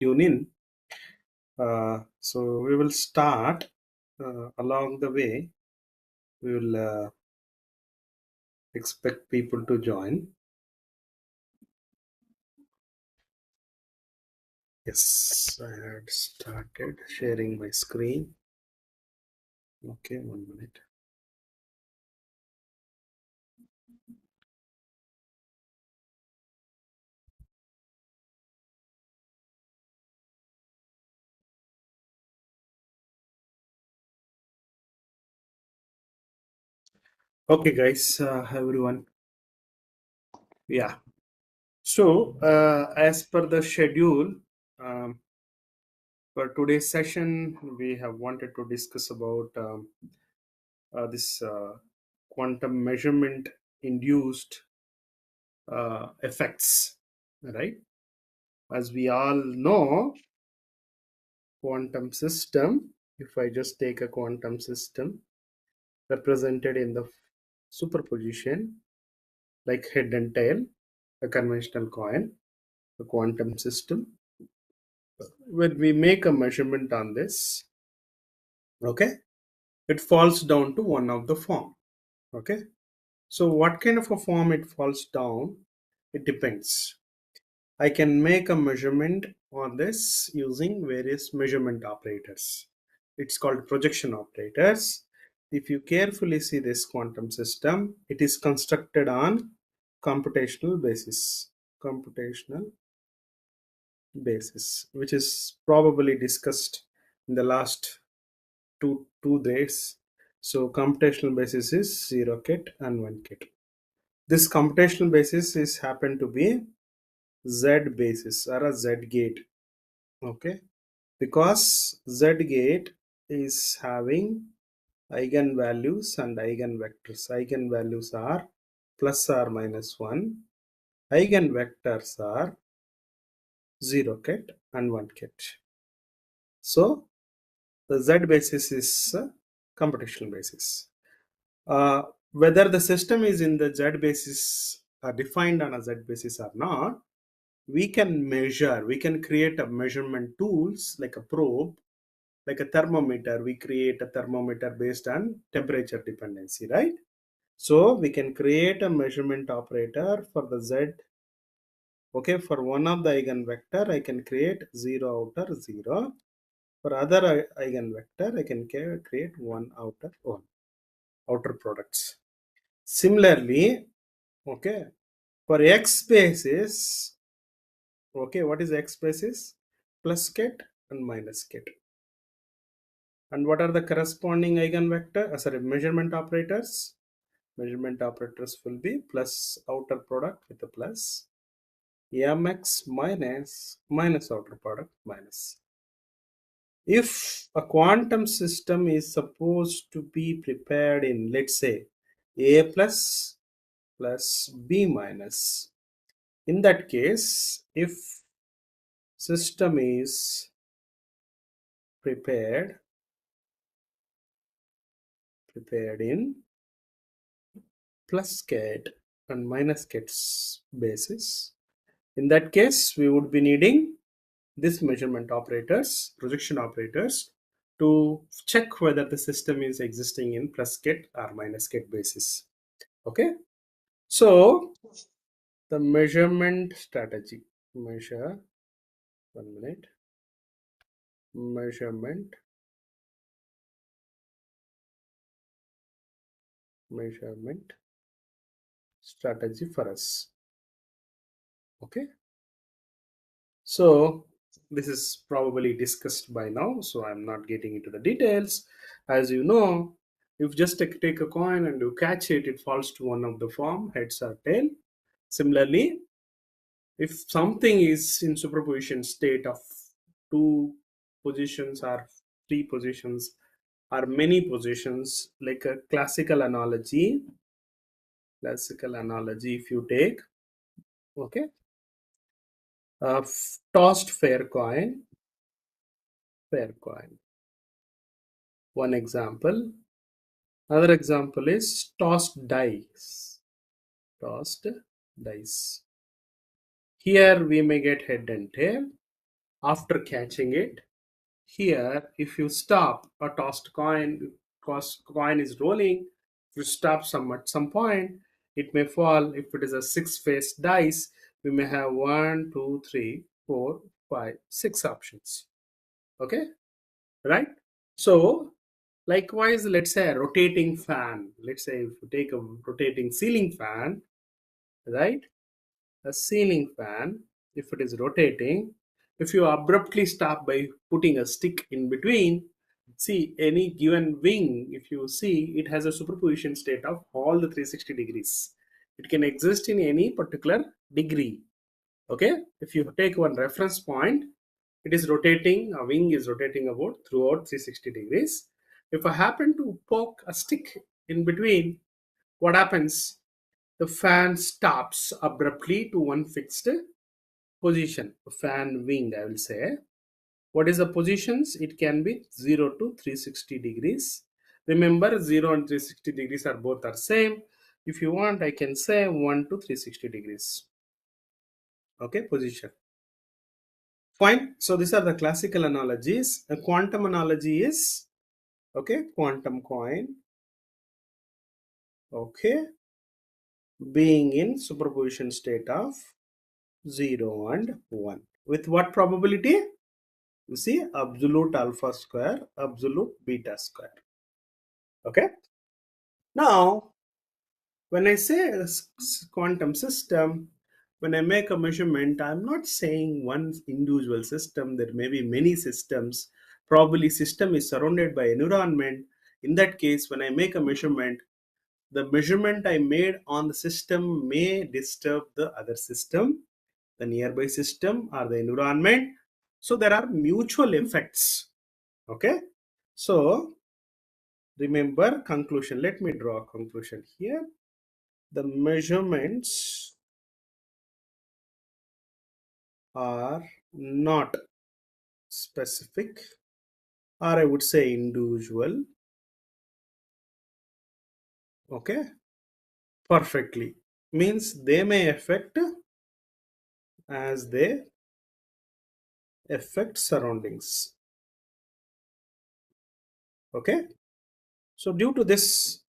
tune in. So we will start along the way. We will expect people to join. Yes, I had started sharing my screen. Okay, 1 minute. Okay, guys, everyone. Yeah. So, as per the schedule, um, for today's session, we have wanted to discuss about this quantum measurement induced effects, right? As we all know, quantum system, if I just take a quantum system represented in the superposition, like head and tail, a conventional coin, a quantum system, when we make a measurement on this, okay, it falls down to one of the form. Okay, so what kind of a form it falls down, it depends. I can make a measurement on this using various measurement operators. It's called projection operators. If you carefully see this quantum system, it is constructed on computational basis. Computational basis, which is probably discussed in the last two days. So computational basis is 0 kit and 1 kit. This computational basis is happen to be Z basis or a Z gate. Okay, because Z gate is having eigenvalues and eigenvectors. Eigenvalues are plus or minus 1. Eigenvectors are 0 kit and 1 kit. So the Z basis is a computational basis. Whether the system is in the Z basis defined on a Z basis or not, we can measure, we can create a measurement tools like a probe, like a thermometer. We create a thermometer based on temperature dependency, right? So we can create a measurement operator for the Z. Okay, for one of the eigenvector, I can create 0 outer 0. For other eigenvector, I can create 1 outer 1, outer products. Similarly, okay, for X basis, okay, what is X basis? Plus kit and minus kit. And what are the corresponding eigenvector? Sorry, measurement operators. Measurement operators will be plus outer product with a plus, mx minus outer product minus. If a quantum system is supposed to be prepared in, let's say, A plus plus B minus, in that case, if system is prepared in plus ket and minus kets basis, in that case we would be needing this measurement operators, projection operators, to check whether the system is existing in plus ket or minus ket basis. Okay, so the measurement strategy, measure, 1 minute, measurement strategy for us. Okay, so this is probably discussed by now, so I'm not getting into the details. As you know, if just take a coin and you catch it, it falls to one of the form, heads or tail. Similarly, if something is in superposition state of two positions or three positions or many positions, like a classical analogy, if you take, okay, a tossed fair coin, one example. Another example is tossed dice. Here we may get head and tail. after catching it. Here, if you stop a tossed coin, tossed coin is rolling, if you stop some at some point, it may fall. If it is a six-faced dice, we may have one, two, three, four, five, six options. Okay, right? So, likewise, let's say a rotating fan. Let's say if you take a rotating ceiling fan, right? A ceiling fan, if it is rotating, if you abruptly stop by putting a stick in between, see any given wing, if you see, it has a superposition state of all the 360 degrees. It can exist in any particular degree. Okay, if you take one reference point, it is rotating, a wing is rotating about throughout 360 degrees. If I happen to poke a stick in between, what happens? The fan stops abruptly to one fixed position, fan wing, I will say. What is the positions? It can be 0 to 360 degrees. Remember, 0 and 360 degrees are both are same. If you want, I can say 1 to 360 degrees. Okay, position. Fine. So these are the classical analogies. A quantum analogy is, okay, quantum coin, okay, being in superposition state of 0 and 1. With what probability? You see, absolute alpha square, absolute beta square. Okay. Now, when I say a quantum system, when I make a measurement, I'm not saying one individual system. There may be many systems. Probably system is surrounded by environment. In that case, when I make a measurement, the measurement I made on the system may disturb the other system, the nearby system or the environment. So there are mutual effects. Okay. So remember conclusion. Let me draw a conclusion here. The measurements are not specific, or I would say individual. Okay. Perfectly. Means they may affect as they affect surroundings. Okay. So due to this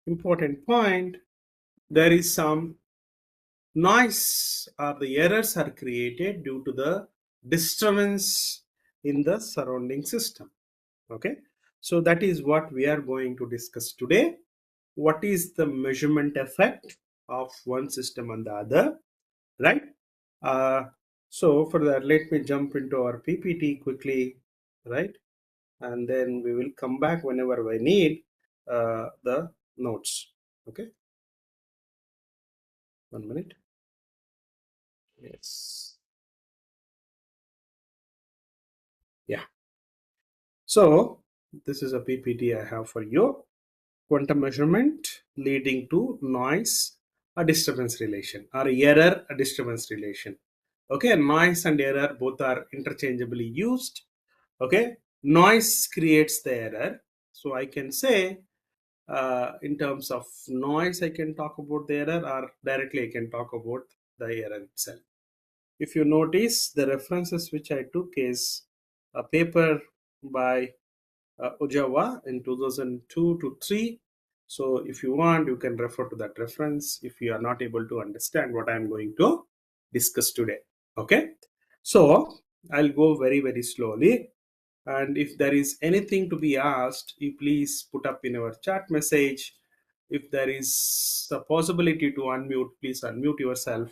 important point, there is some noise or the errors are created due to the disturbance in the surrounding system. Okay, so that is what we are going to discuss today. What is the measurement effect of one system on the other, right? uh, so for that, let me jump into our PPT quickly, right? And then we will come back whenever we need the notes. Okay, 1 minute. Yes. Yeah. So this is a PPT I have for you. Quantum measurement leading to noise, a disturbance relation, or error, a disturbance relation. Okay, noise and error both are interchangeably used. Okay, noise creates the error. So I can say in terms of noise, I can talk about the error, or directly I can talk about the error itself. If you notice, the references which I took is a paper by Ojawa in 2002 to 3. So if you want, you can refer to that reference if you are not able to understand what I am going to discuss today. Okay. So I'll go very, very slowly. And if there is anything to be asked, you please put up in our chat message. If there is a possibility to unmute, please unmute yourself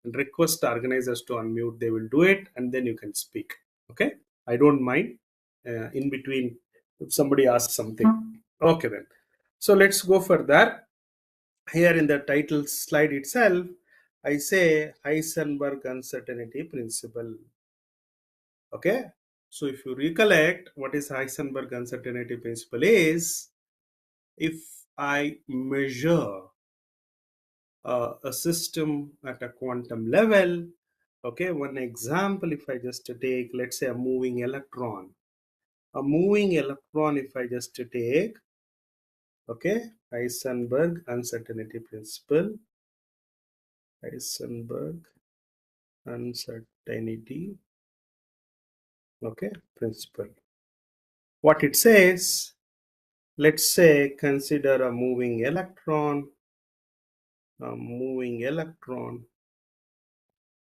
and request the organizers to unmute. They will do it and then you can speak. Okay. I don't mind in between if somebody asks something. Okay, then. So let's go further. Here in the title slide itself, I say Heisenberg uncertainty principle. Okay. So if you recollect what is Heisenberg uncertainty principle is, if I measure a system at a quantum level, okay, one example, if I just take, let's say a moving electron. A moving electron, if I just take, okay, Heisenberg uncertainty principle, Heisenberg uncertainty Okay, principle. What it says, let's say consider a moving electron,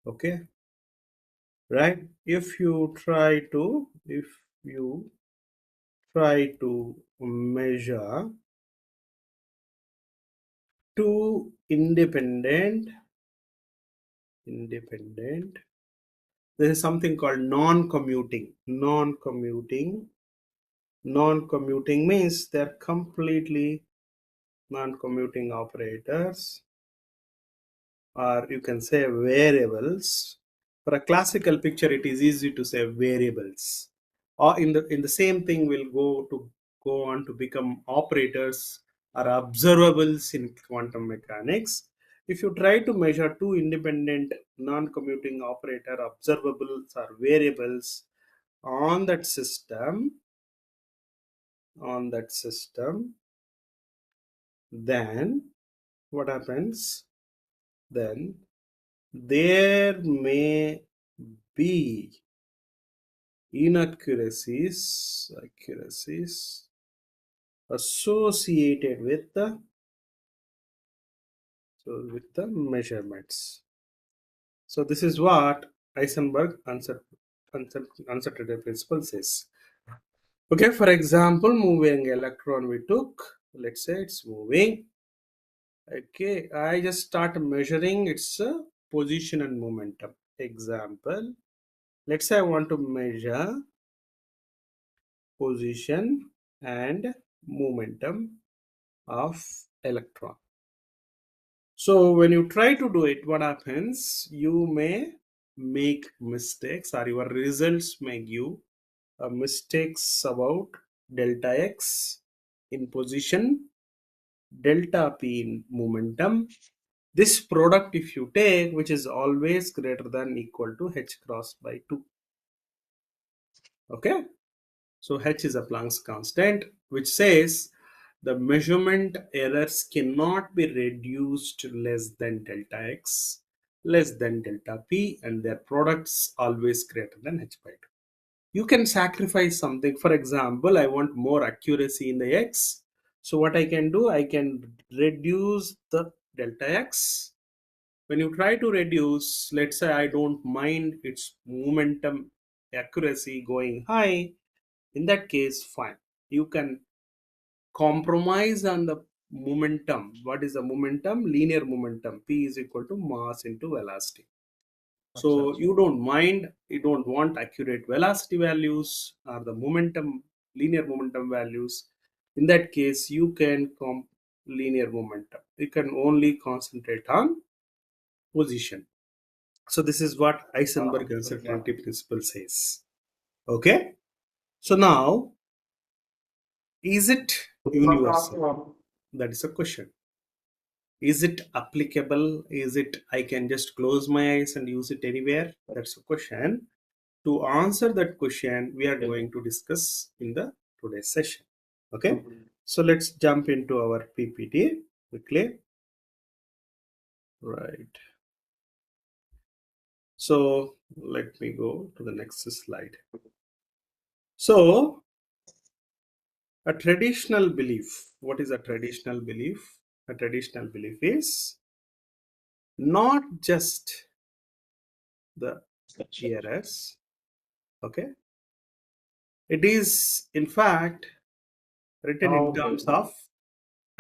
okay, right? If you try to measure two independent, there is something called non-commuting means they're completely non-commuting operators, or you can say variables. For a classical picture, it is easy to say variables. Or in the same thing will go on to become operators or observables in quantum mechanics. If you try to measure two independent non-commuting operator observables or variables on that system, then what happens? Then there may be accuracies associated with the measurements. So this is what Heisenberg uncertainty principle says. Okay, for example, moving electron we took, let's say it's moving. Okay, I just start measuring its position and momentum. Example, let's say I want to measure position and momentum of electron. So when you try to do it, what happens? You may make mistakes, or your results may give mistakes about delta x in position, delta p in momentum. This product, if you take, which is always greater than equal to h cross by 2. Okay, so h is a Planck's constant, which says the measurement errors cannot be reduced to less than delta x, less than delta p, and their products always greater than h by 2. You can sacrifice something. For example, I want more accuracy in the x. So what I can do, I can reduce the delta x. When you try to reduce, let's say I don't mind its momentum accuracy going high, in that case, fine. You can compromise on the momentum. What is the momentum? Linear momentum. P is equal to mass into velocity. So you don't mind, you don't want accurate velocity values or the linear momentum values. In that case, you can linear momentum. You can only concentrate on position. So this is what Heisenberg uncertainty principle says. Okay. So now, is it universal? That is a question. Is it applicable? Is it I can just close my eyes and use it anywhere? That's a question. To answer that question, we are going to discuss in the today's session. Okay. So let's jump into our PPT quickly. Right. So let me go to the next slide. So a traditional belief. What is a traditional belief? A traditional belief is not just the errors. Okay. It is, in fact, written in terms of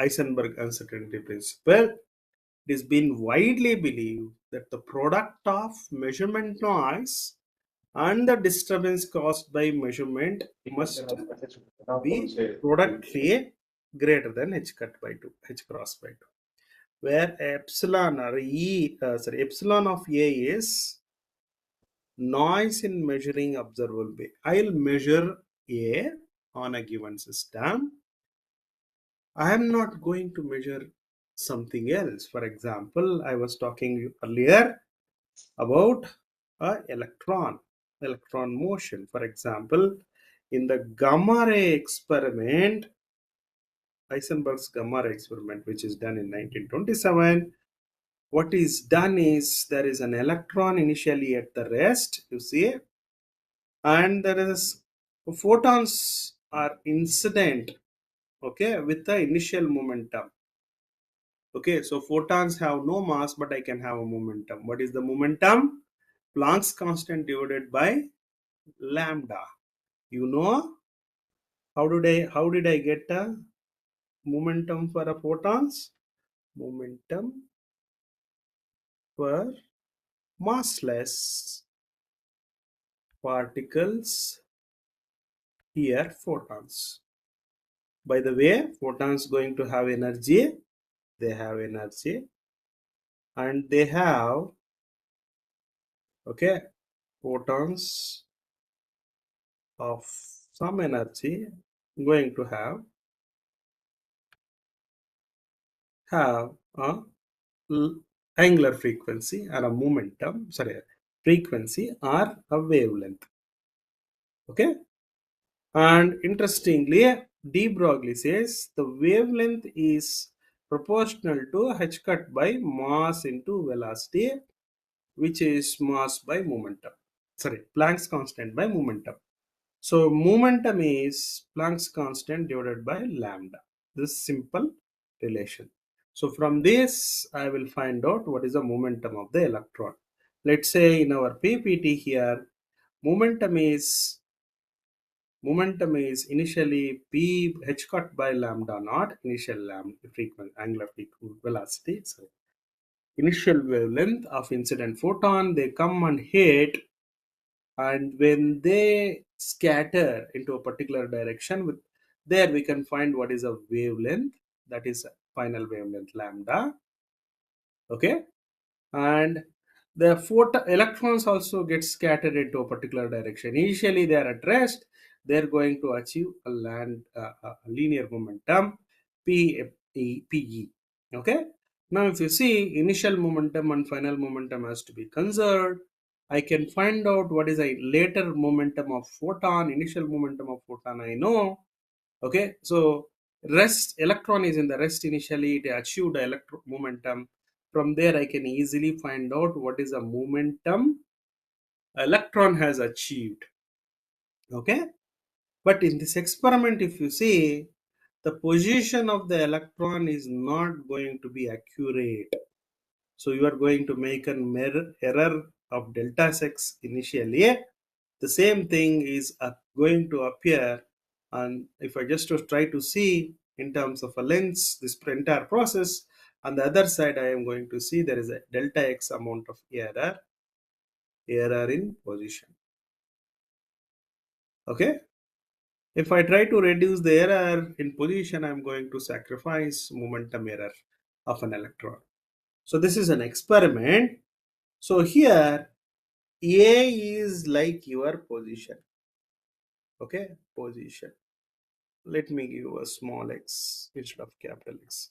Heisenberg uncertainty principle. It has been widely believed that the product of measurement noise and the disturbance caused by measurement must be productly greater than h cut by 2, h cross by 2, where epsilon of A is noise in measuring observable bay. I'll measure A on a given system. I am not going to measure something else. For example, I was talking earlier about electron motion. For example, in the gamma ray experiment, Heisenberg's gamma ray experiment, which is done in 1927, what is done is there is an electron initially at the rest, you see, and there is photons are incident, okay, with the initial momentum. Okay, so photons have no mass, but I can have a momentum. What is the momentum? Planck's constant divided by lambda. You know, how did I get a momentum for a photons? Momentum for massless particles, here photons. By the way, photons going to have energy. They have energy, and they have, okay, photons of some energy going to have a angular frequency or a momentum, sorry, frequency or a wavelength. Okay, and interestingly, de Broglie says the wavelength is proportional to h cut by mass into velocity, which is mass by momentum. Sorry, Planck's constant by momentum. So momentum is Planck's constant divided by lambda. This simple relation. So from this, I will find out what is the momentum of the electron. Let's say in our PPT here, momentum is momentum is initially p h cut by lambda naught, initial lambda frequency angular velocity. So initial wavelength of incident photon, they come and hit, and when they scatter into a particular direction, with there we can find what is a wavelength, that is final wavelength lambda. Okay, and the electrons also get scattered into a particular direction. Initially they are at rest, they're going to achieve a linear momentum p e, pe. Okay, now if you see initial momentum and final momentum has to be conserved, I can find out what is a later momentum of photon. Initial momentum of photon I know. Okay, so rest electron is in the rest, initially it achieved the electron momentum. From there I can easily find out what is the momentum electron has achieved. Okay, but in this experiment, if you see, the position of the electron is not going to be accurate. So you are going to make an error of delta x initially. The same thing is going to appear, and if I just to try to see in terms of a lens this entire process, on the other side I am going to see there is a delta x amount of error in position. Okay, if I try to reduce the error in position, I'm going to sacrifice momentum error of an electron. So this is an experiment. So here A is like your position. Okay, position. Let me give a small x instead of capital X.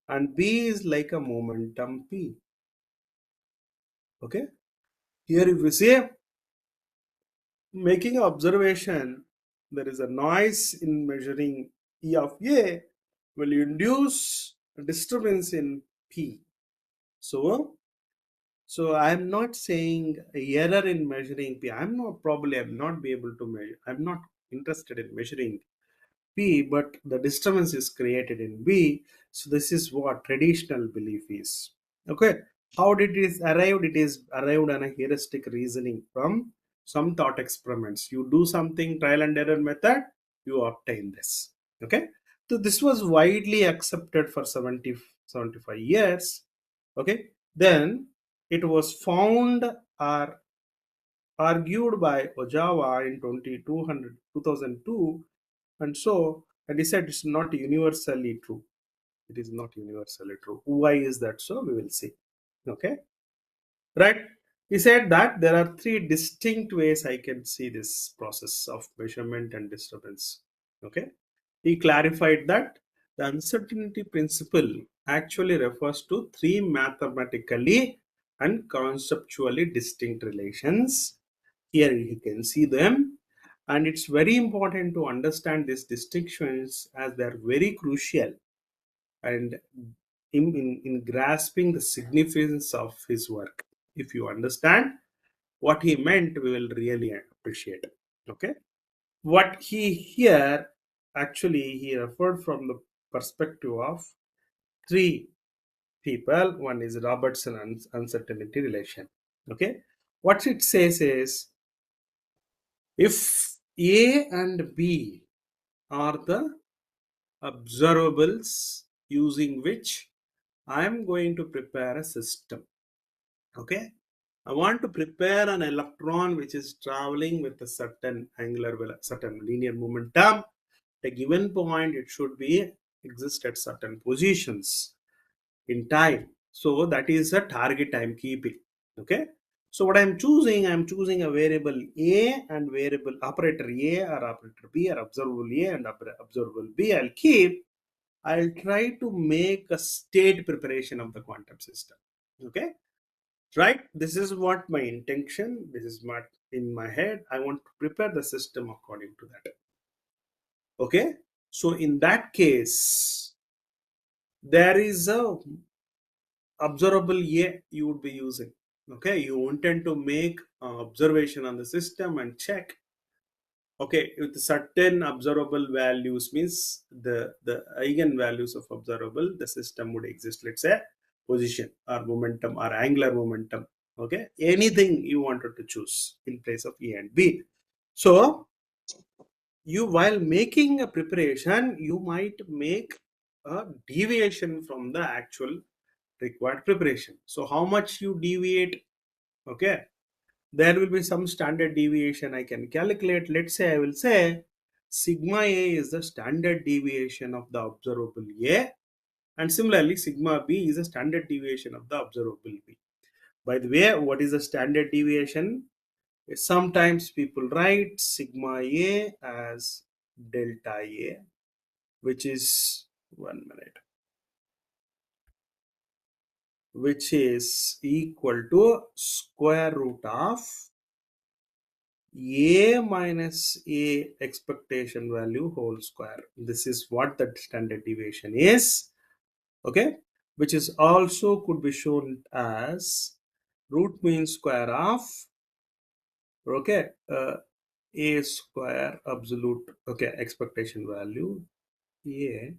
And B is like a momentum P. Okay, here if you say making an observation, there is a noise in measuring E of A will induce a disturbance in P. So I'm not saying a error in measuring P. I'm not be able to measure. I'm not interested in measuring P, but the disturbance is created in B. So this is what traditional belief is. Okay. How did it arrive? It is arrived on a heuristic reasoning from some thought experiments. You do something trial and error method, you obtain this. Okay. So this was widely accepted for 75 years. Okay. Then it was found or argued by Ojawa in 2002, and so and he said it's not universally true. It is not universally true. Why is that so? We will see. Okay, right? He said that there are three distinct ways I can see this process of measurement and disturbance. Okay, he clarified that the uncertainty principle actually refers to three mathematically and conceptually distinct relations. Here you can see them, and it's very important to understand these distinctions as they are very crucial and in grasping the significance of his work. If you understand what he meant, we will really appreciate it. Okay, what he here actually he referred from the perspective of three people. One is Robertson uncertainty relation. Okay, what it says is if A and B are the observables using which I am going to prepare a system. Okay, I want to prepare an electron which is traveling with a certain angular, certain linear momentum. At a given point, it should be exist at certain positions in time. So that is a target I'm keeping. Okay. So what I'm choosing a variable A and variable operator A or operator B or observable A and observable B. I'll try to make a state preparation of the quantum system. Okay. Right. This is what my intention. This is what in my head. I want to prepare the system according to that. Okay. So in that case, there is a observable A you would be using. Okay, you intend to make observation on the system and check. Okay, with certain observable values means the eigen values of observable, the system would exist. Let's say position or momentum or angular momentum. Okay, anything you wanted to choose in place of A and B. So you while making a preparation, you might make a deviation from the actual required preparation. So how much you deviate? Okay, there will be some standard deviation I can calculate. Let's say I will say sigma A is the standard deviation of the observable A, and similarly sigma B is a standard deviation of the observable B. By the way, what is the standard deviation? Sometimes people write sigma A as delta A, which is 1 minute, which is equal to square root of A minus A expectation value whole square. This is what the standard deviation is. Okay, which is also could be shown as root mean square of, okay, A square absolute, okay, expectation value, A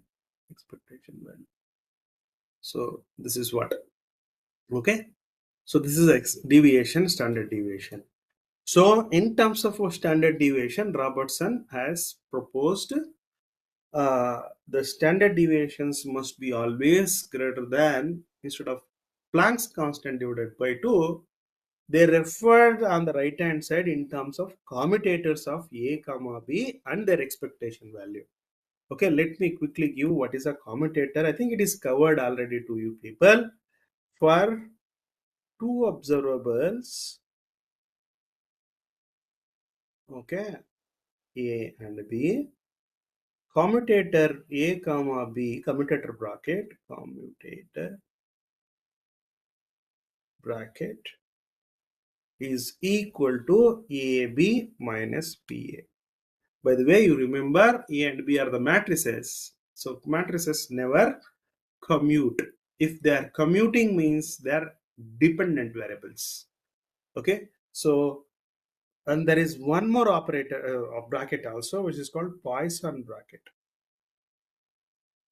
expectation value. So this is what, okay, so this is deviation, standard deviation. So in terms of standard deviation, Robertson has proposed the standard deviations must be always greater than, instead of Planck's constant divided by 2, they referred on the right hand side in terms of commutators of A comma B and their expectation value. Okay, let me quickly give what is a commutator. I think it is covered already to you people. For two observables, okay, A and B, commutator A comma B, commutator bracket is equal to AB minus BA. By the way, you remember A and B are the matrices. So matrices never commute. If they are commuting means they are dependent variables. Okay. So, and there is one more operator bracket also, which is called Poisson bracket.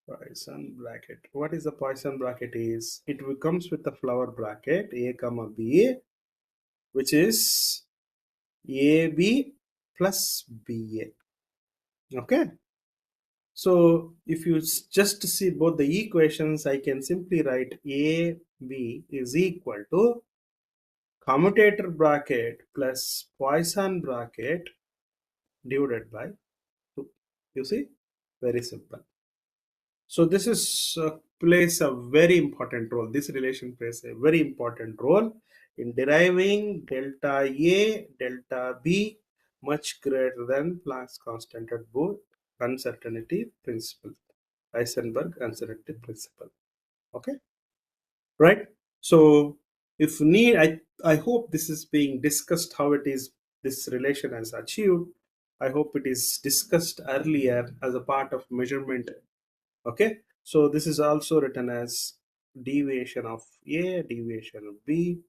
Poisson bracket. What is the Poisson bracket is? It comes with the flower bracket A comma B, which is AB plus BA. Okay. So if you just see both the equations, I can simply write AB is equal to commutator bracket plus Poisson bracket divided by 2. You see, very simple. So this is plays a very important role. This relation plays a very important role in deriving delta A, delta B much greater than Planck's constant at both uncertainty principle, Heisenberg uncertainty principle. Okay, right? So if need, I hope this is being discussed how it is this relation has achieved. I hope it is discussed earlier as a part of measurement. Okay, so this is also written as deviation of A, deviation of B.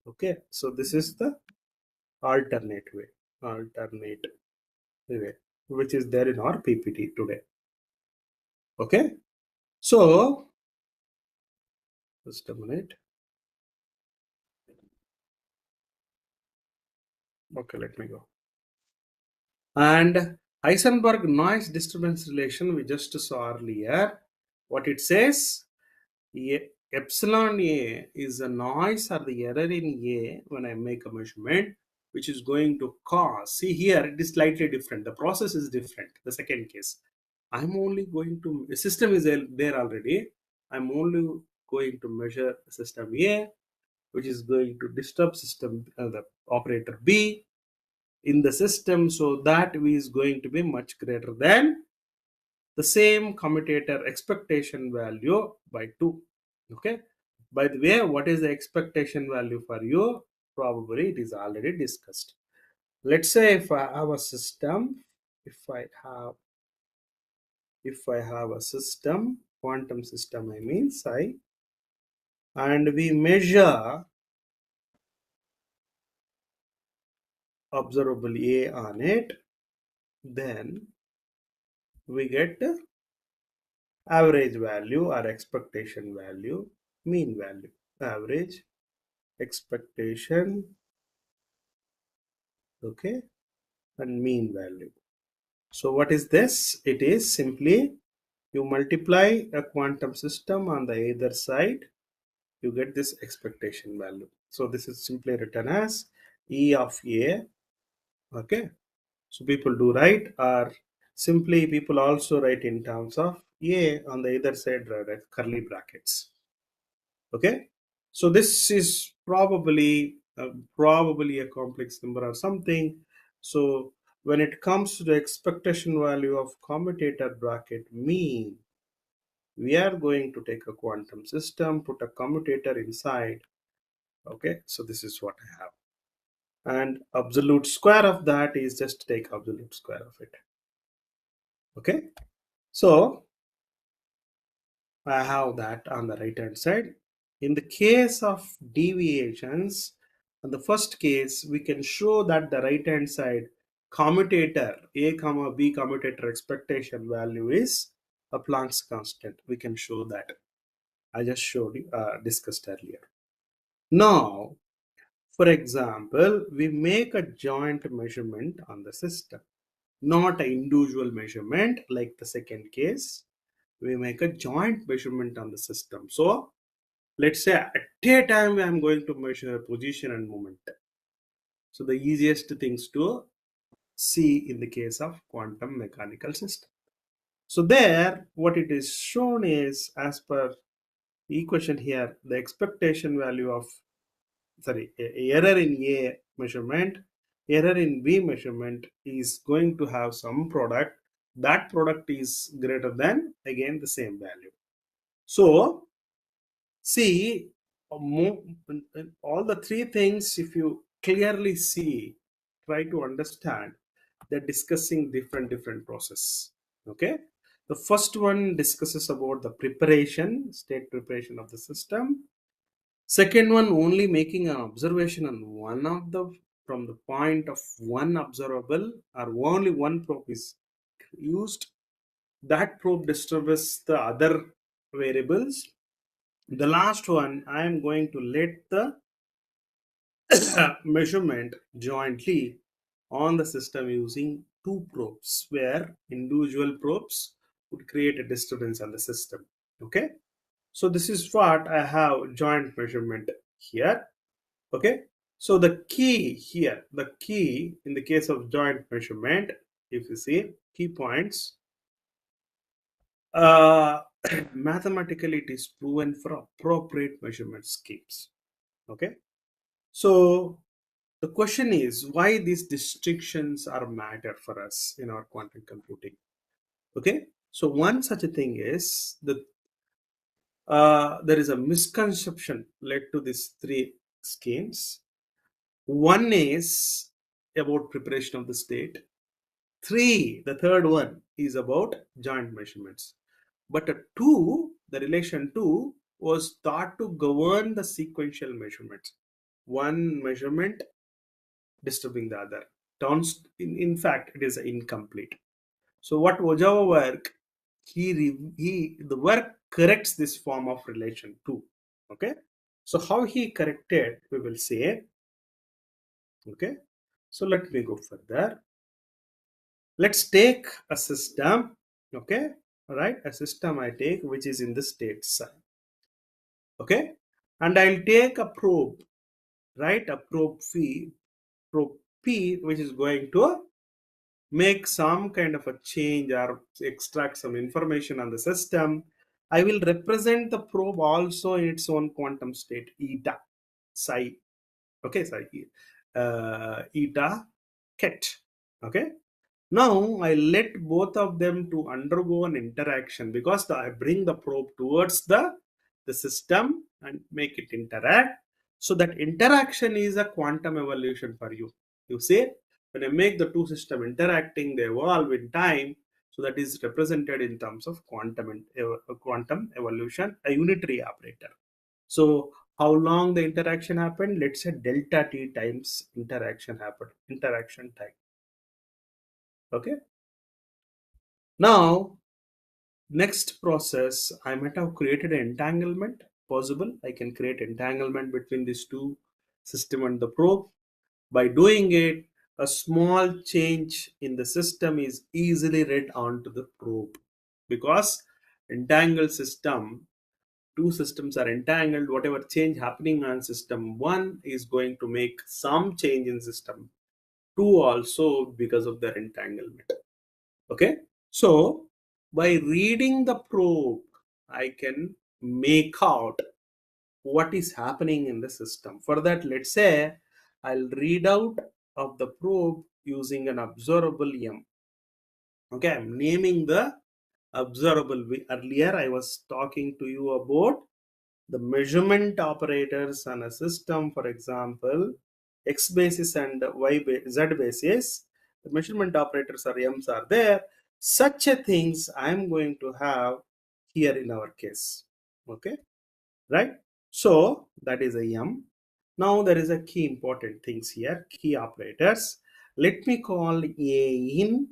Okay, so this is the alternate way. alternate way, which is there in our PPT today. Okay, so just a minute. Okay, let me go. And Heisenberg noise disturbance relation we just saw earlier. What it says, epsilon A is a noise or the error in A when I make a measurement, which is going to cause. See here, it is slightly different. The process is different. The second case, I'm only going to, the system is there already. I'm only going to measure system A, which is going to disturb system the operator B in the system, so that V is going to be much greater than the same commutator expectation value by 2. Okay, by the way, what is the expectation value for you? Probably it is already discussed. Let's say if I have a system, if I have a system, quantum system, I mean psi, and we measure observable A on it, then we get average value or expectation value, mean value, average, expectation, okay, and mean value. So what is this? It is simply you multiply a quantum system on the either side, you get this expectation value. So this is simply written as E of A. Okay, so people do write, or simply people also write in terms of A on the either side, curly brackets. Okay, so this is probably a complex number or something. So when it comes to the expectation value of commutator bracket mean, we are going to take a quantum system, put a commutator inside. Okay, so this is what I have, and absolute square of that is just take absolute square of it. Okay, so I have that on the right hand side. In the case of deviations, in the first case, we can show that the right hand side commutator A comma B commutator expectation value is a Planck's constant. We can show that. I just showed you, discussed earlier. Now, for example, we make a joint measurement on the system, not an individual measurement like the second case. We make a joint measurement on the system. So let's say at a time I'm going to measure position and moment. So the easiest things to see in the case of quantum mechanical system. So there, what it is shown is, as per the equation here, the expectation value of, sorry, error in A measurement, error in B measurement is going to have some product. That product is greater than, again, the same value. So see, all the three things, if you clearly see, try to understand, they're discussing different process. Okay, the first one discusses about the preparation, state preparation of the system. Second one only making an observation on one of the, from the point of one observable, or only one probe is used. That probe disturbs the other variables. The last one, I am going to let the measurement jointly on the system using two probes, where individual probes would create a disturbance on the system. Okay, so this is what I have joint measurement here. Okay, so the key here, the key in the case of joint measurement, if you see key points, uh, mathematically it is proven for appropriate measurement schemes. Okay, so the question is why these distinctions are matter for us in our quantum computing. Okay, so one such a thing is that there is a misconception led to these three schemes. One is about preparation of the state. Three, the third one is about joint measurements. But a two, the relation two, was thought to govern the sequential measurements. One measurement disturbing the other. turns in fact it is incomplete. So what Ojava work, the work corrects this form of relation too. Okay. So how he corrected, we will say. Okay. So let me go further. Let's take a system. Okay. All right. A system I take which is in the state side. Okay. And I'll take a probe, right? A probe P, which is going to make some kind of a change or extract some information on the system. I will represent the probe also in its own quantum state, eta psi. Okay, sorry, eta ket. Okay. Now I let both of them to undergo an interaction because I bring the probe towards the system and make it interact. So that interaction is a quantum evolution for you. You see, when I make the two system interacting, they evolve in time. So that is represented in terms of quantum evolution, a unitary operator. So how long the interaction happened? Let's say delta t times interaction happened. Interaction time. Okay. Now, next process, I might have created an entanglement possible. I can create entanglement between these two system and the probe. By doing it, a small change in the system is easily read onto the probe because entangled system, two systems are entangled. Whatever change happening on system one is going to make some change in system two also because of their entanglement. Okay. So by reading the probe, I can make out what is happening in the system. For that, let's say I'll read out of the probe using an observable M. Okay, I'm naming the observable. Earlier I was talking to you about the measurement operators on a system, for example, X basis and Z basis. The measurement operators or M's are there. Such a things I'm going to have here in our case. Okay, right? So that is a M. Now there is a key important things here, key operators. Let me call A in,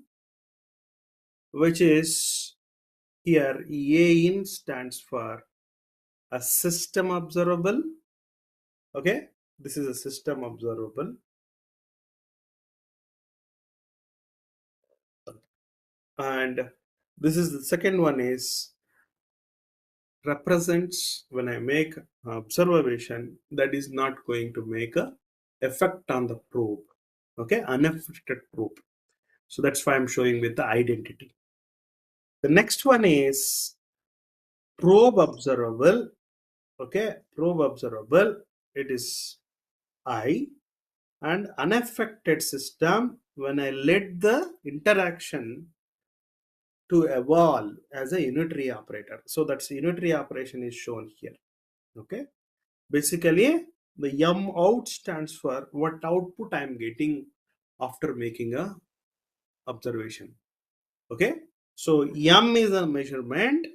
which is here A in stands for a system observable. Okay, this is a system observable, and this is the second one is represents when I make observation that is not going to make a effect on the probe. Okay, unaffected probe. So that's why I'm showing with the identity. The next one is probe observable. Okay, probe observable. It is I, and unaffected system when I let the interaction to evolve as a unitary operator. So that's unitary operation is shown here. Okay. Basically, the M out stands for what output I am getting after making a observation. Okay. So M is a measurement.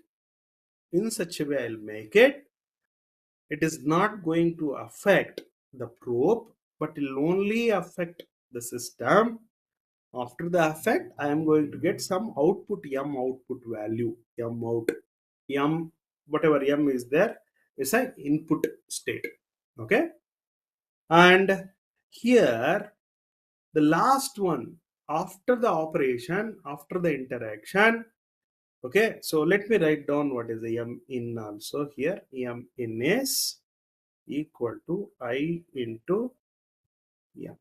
In such a way, I'll make it. It is not going to affect the probe, but it will only affect the system. After the effect, I am going to get some output M output value, M out, M, whatever M is there is an input state. Okay. And here, the last one, after the operation, after the interaction, okay. So let me write down what is the M in also here. M in is equal to I into M.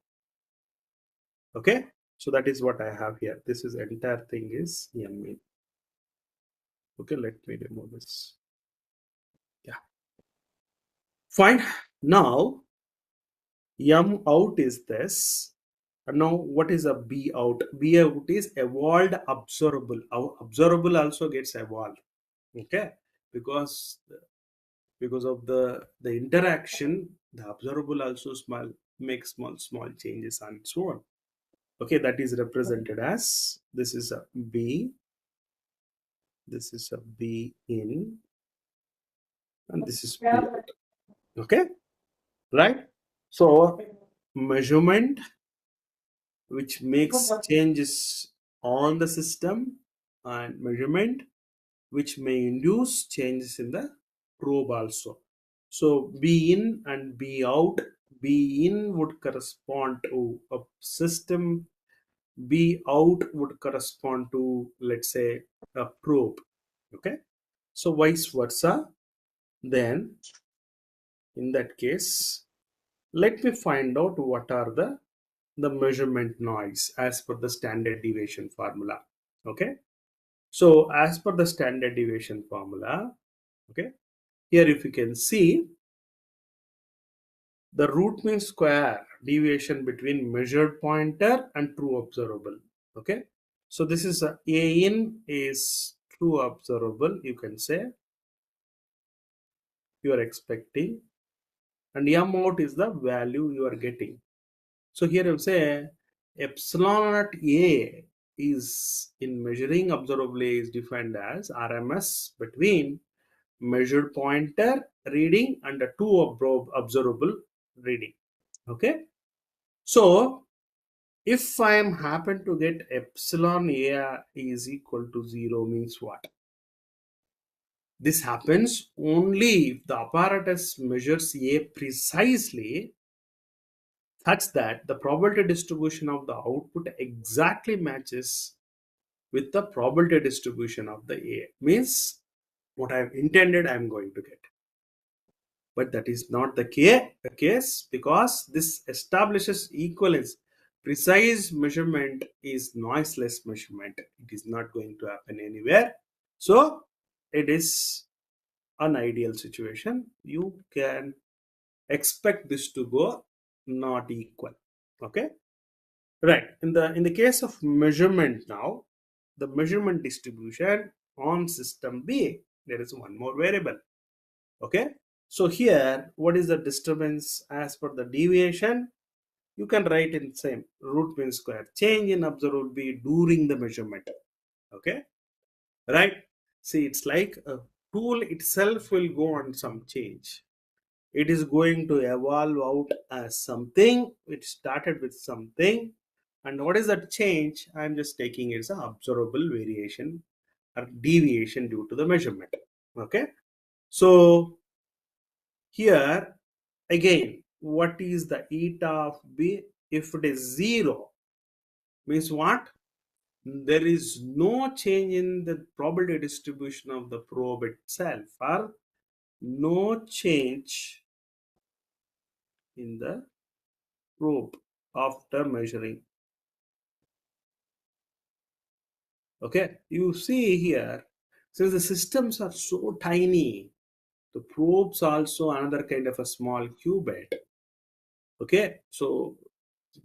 Okay. So that is what I have here. This is entire thing is M in. Okay, let me remove this. Yeah, fine. Now M out is this. And now what is a B out? B out is evolved observable. Our observable also gets evolved. Okay, because of the interaction, the observable also makes small changes and so on. Okay, that is represented as this is a B, this is a B in, and this is B out. Okay, right? So measurement which makes changes on the system, and measurement which may induce changes in the probe also. So B in and B out. B in would correspond to a system, B out would correspond to, let's say, a probe. Okay, so vice versa. Then in that case, let me find out what are the measurement noise as per the standard deviation formula. Okay, so as per the standard deviation formula, okay, here if you can see the root mean square deviation between measured pointer and true observable. Okay, so this is a in is true observable, you can say, you are expecting, and m out is the value you are getting. So here you say epsilon at A is in measuring observably is defined as RMS between measured pointer reading and a two observable reading. Okay. So if I am happen to get epsilon A is equal to 0 means what? This happens only if the apparatus measures A precisely such that the probability distribution of the output exactly matches with the probability distribution of the A. Means what I have intended I am going to get. But that is not the case because this establishes equivalence. Precise measurement is noiseless measurement. It is not going to happen anywhere. So it is an ideal situation. You can expect this to go not equal. Okay. Right. In the case of measurement now, the measurement distribution on system B, there is one more variable. Okay. So here, what is the disturbance as per the deviation? You can write in same root mean square change in observable B during the measurement. Okay. Right. See, it's like a tool itself will go on some change. It is going to evolve out as something. It started with something, and what is that change? I'm just taking it as an observable variation or deviation due to the measurement. Okay, so here again, what is the eta of B? If it is 0, means what? There is no change in the probability distribution of the probe itself, or no change in the probe after measuring. Okay, you see here, since the systems are so tiny, the probes also another kind of a small qubit. Okay, so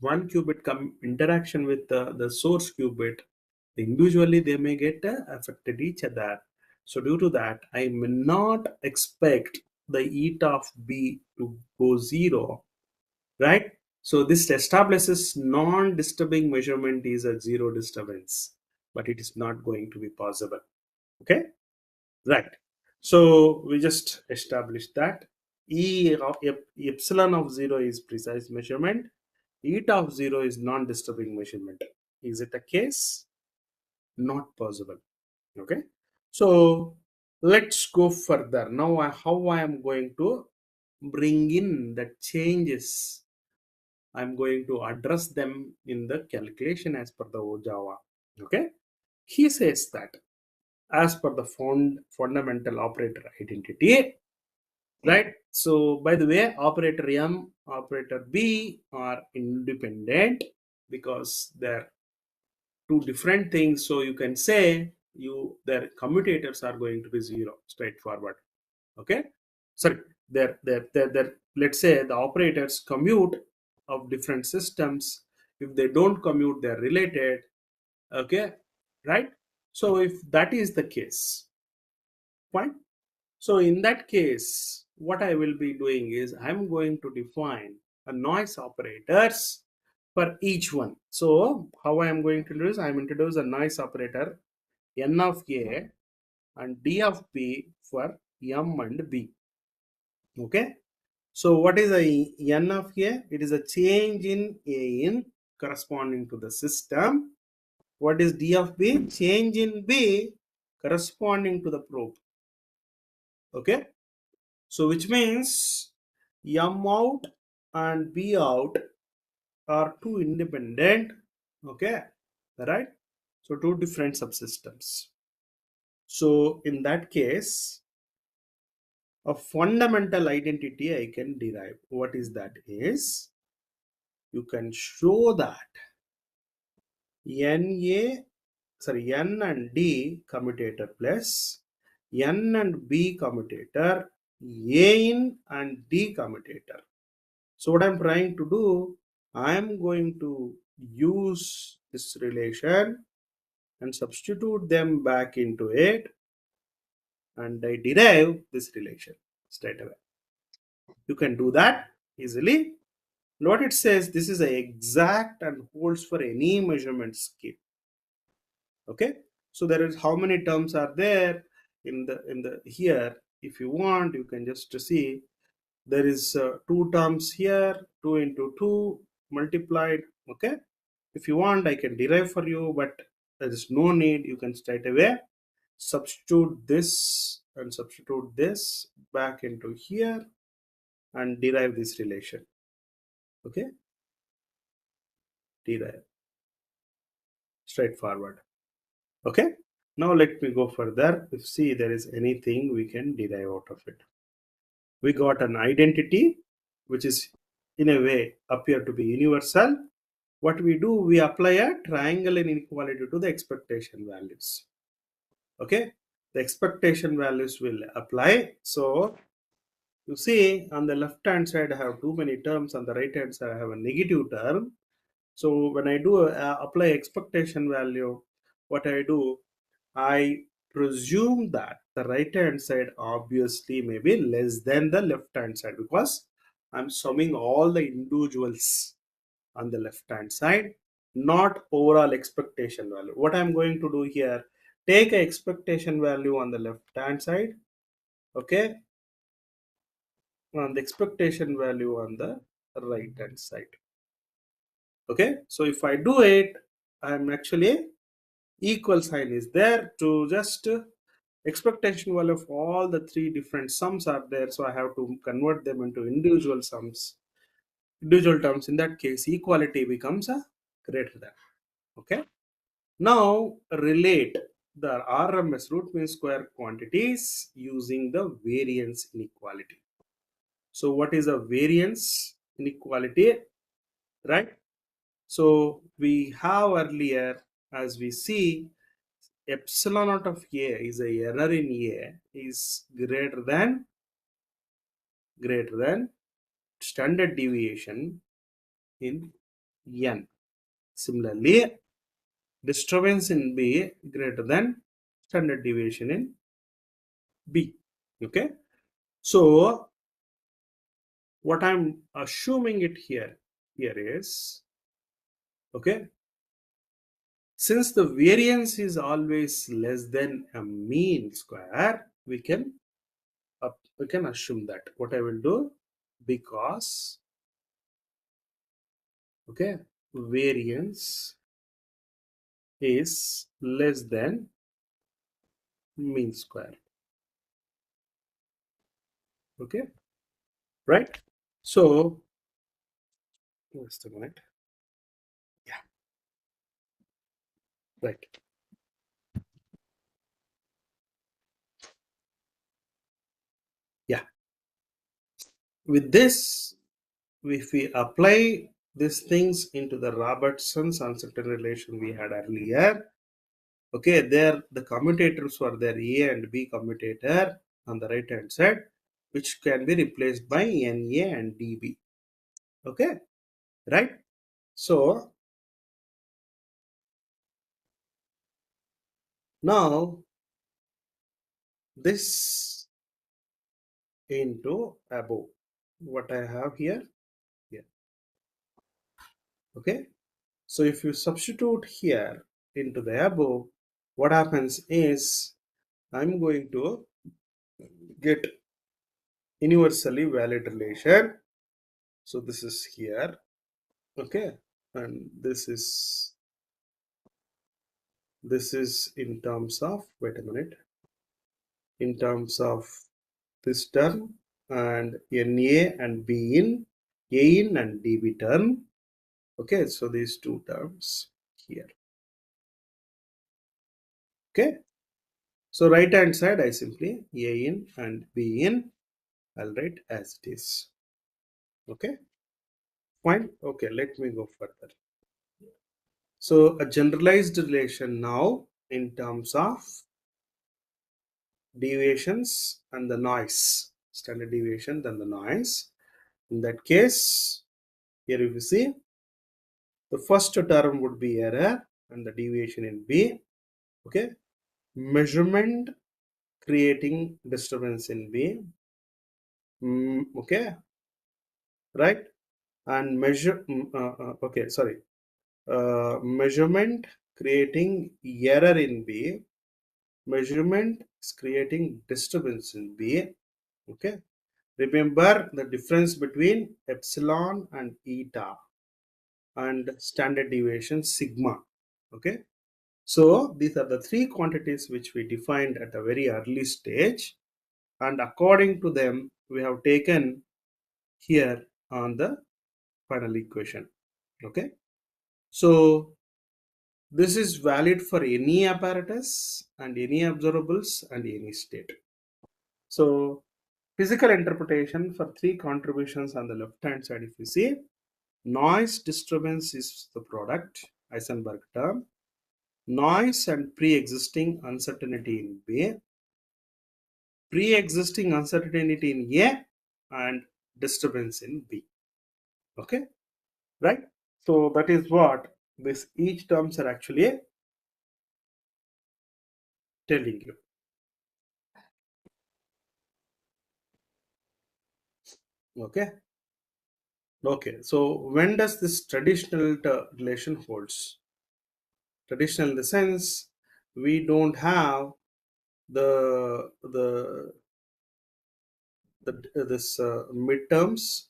one qubit come interaction with the source qubit, individually they may get affected each other. So due to that, I may not expect the eta of B to go 0, right? So this establishes non-disturbing measurement is a 0 disturbance, but it is not going to be possible. Okay, right? So we just established that epsilon of 0 is precise measurement, eta of 0 is non-disturbing measurement. Is it a case? Not possible. Okay, so let's go further now. How I am going to bring in the changes, I'm going to address them in the calculation as per the Java. Okay, he says that as per the fundamental operator identity, right? So by the way, operator M, operator B are independent because they're two different things. So you can say their commutators are going to be 0 straightforward. Okay, sorry, they're let's say the operators commute of different systems. If they don't commute, they're related. Okay, right? So if that is the case, fine. So in that case, what I will be doing is I'm going to define a noise operators for each one. So how I am going to do is I'm introduce a noise operator n of A and d of B for M and B. Okay. So what is a n of A? It is a change in A in corresponding to the system. What is d of b? Change in b corresponding to the probe. Okay. So which means m out and b out are two independent. Okay. Right. So two different subsystems. So in that case, a fundamental identity I can derive. What is that? Is you can show that NA, sorry, N and D commutator plus N and B commutator, A in and D commutator. So what I'm trying to do, I'm going to use this relation and substitute them back into it, and I derive this relation straight away. You can do that easily. And what it says, this is a exact and holds for any measurement scale. Okay, so there is how many terms are there in the here. If you want, you can just see there is two terms here, 2 into 2 multiplied. Okay, if you want, I can derive for you, but there is no need. You can straight away substitute this and substitute this back into here and derive this relation. Okay, derive straightforward. Okay, now let me go further. If see there is anything we can derive out of it. We got an identity which is in a way appear to be universal. What we do, we apply a triangle inequality to the expectation values. Okay, the expectation values will apply. So you see on the left hand side I have too many terms, on the right hand side I have a negative term. So when I do apply expectation value, what I do, I presume that the right hand side obviously may be less than the left hand side because I'm summing all the individuals on the left hand side, not overall expectation value. What I'm going to do here, take a expectation value on the left hand side, okay, and the expectation value on the right hand side. Okay, so if I do it, I'm actually equal sign is there to just expectation value of all the three different sums are there, so I have to convert them into individual sums, individual terms. In that case, equality becomes a greater than. Okay, now relate the RMS root mean square quantities using the variance inequality. So what is a variance inequality, right? So we have earlier, as we see, epsilon out of A is a error in A is greater than standard deviation in N. Similarly, disturbance in B greater than standard deviation in B. Okay. So what I'm assuming it here is, okay, since the variance is always less than a mean square, we can assume that. What I will do, because, okay, variance is less than mean square. Okay, right? So just a minute. Yeah, right. Yeah, with this, if we apply these things into the Robertson's uncertain relation we had earlier, okay, there the commutators were there, A and B commutator on the right hand side, which can be replaced by NA and DB. Okay, right? So now this into above what I have here. Okay, so if you substitute here into the above, what happens is I'm going to get universally valid relation. So this is here. Okay, and this is in terms of, wait a minute, in terms of this term, and NA and B in, A in and DB term. Okay, so these two terms here. Okay, so right hand side I simply A in and B in, I'll write as it is. Okay, fine. Okay, let me go further. So a generalized relation now in terms of deviations and the noise, standard deviation then the noise. In that case, here if you see, the first term would be error and the deviation in B. Okay, measurement creating disturbance in B. Okay, right, and okay, sorry, measurement creating error in B, measurement is creating disturbance in B. Okay, remember the difference between epsilon and eta and standard deviation sigma. Okay, so these are the three quantities which we defined at a very early stage, and according to them we have taken here on the final equation. Okay, so this is valid for any apparatus and any observables and any state. So physical interpretation for three contributions on the left hand side, if you see, noise disturbance is the product, Heisenberg term, noise and pre-existing uncertainty in B, pre-existing uncertainty in A, and disturbance in B. Okay, right? So that is what this each terms are actually telling you. Okay, okay. So when does this traditional relation holds? Traditional in the sense we don't have the this midterms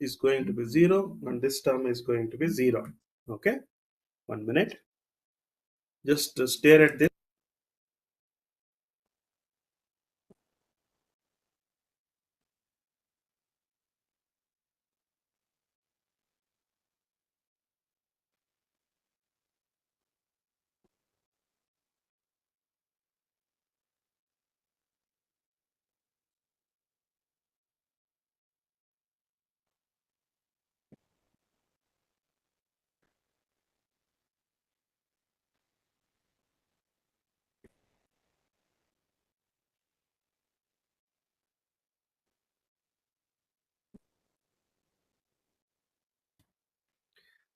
is going to be 0 and this term is going to be 0. Okay, 1 minute, just stare at this.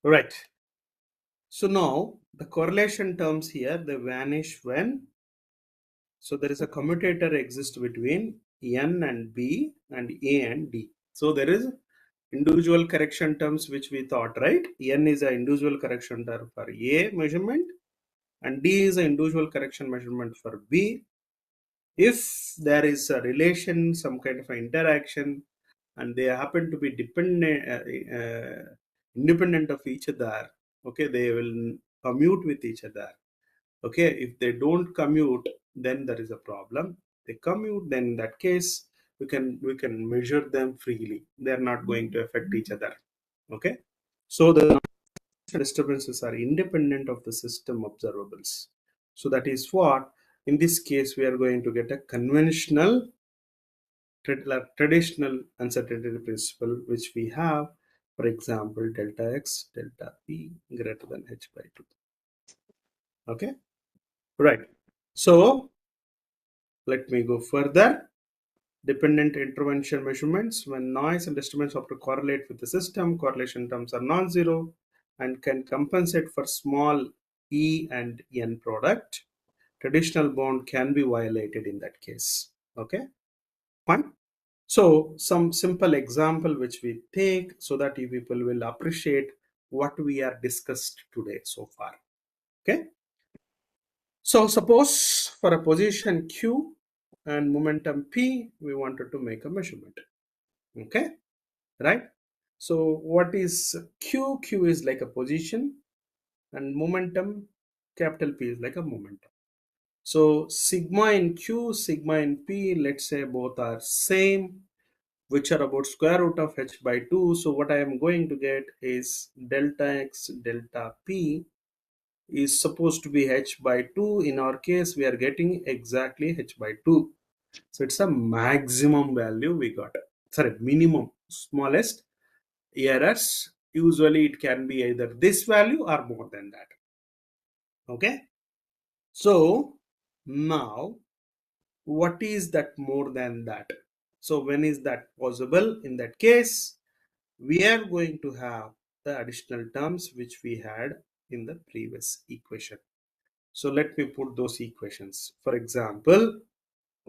Right, so now the correlation terms here they vanish when, so there is a commutator exists between N and B and A and D. So there is individual correction terms which we thought, right? N is an individual correction term for A measurement and D is an individual correction measurement for B. If there is a relation, some kind of an interaction, and they happen to be independent of each other, okay, they will commute with each other. Okay, if they don't commute, then there is a problem. They commute, then in that case we can measure them freely. They are not going to affect each other. Okay, so the disturbances are independent of the system observables. So that is what in this case we are going to get a conventional traditional uncertainty principle which we have, for example, delta x delta p greater than h by 2. Okay, right. So let me go further. Dependent intervention measurements, when noise and disturbance have to correlate with the system, correlation terms are non-zero and can compensate for small e and n product. Traditional bond can be violated in that case. Okay, fine. So some simple example which we take so that you people will appreciate what we are discussed today so far. Okay, so suppose for a position q and momentum p we wanted to make a measurement. Okay, right, So what is Q? Q is like a position, and momentum, capital P is like a momentum. So sigma in Q, sigma in P, let's say both are same, which are about square root of h by 2. So what I am going to get is delta x delta P is supposed to be h by 2. In our case, we are getting exactly h by 2. So it's a maximum value we got. Sorry, minimum, smallest errors. Usually it can be either this value or more than that. Okay. So now what is that more than that? So when is that possible? In that case, we are going to have the additional terms which we had in the previous equation. So let me put those equations. For example,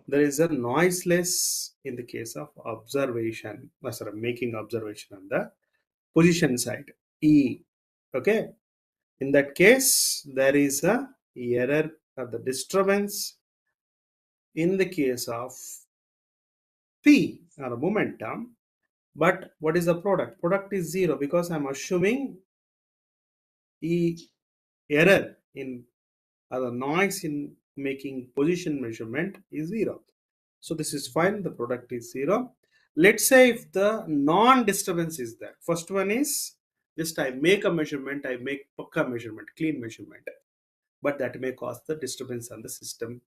there is a noiseless in the case of observation, sorry, making observation on the position side, E. Okay. In that case, there is a error or the disturbance in the case of P or momentum. But what is the product? Product is zero because I'm assuming E error in the noise in making position measurement is zero. So this is fine. The product is zero. Let's say if the non-disturbance is there. First one is just I make a measurement, I make pucka measurement, clean measurement, but that may cause the disturbance on the system,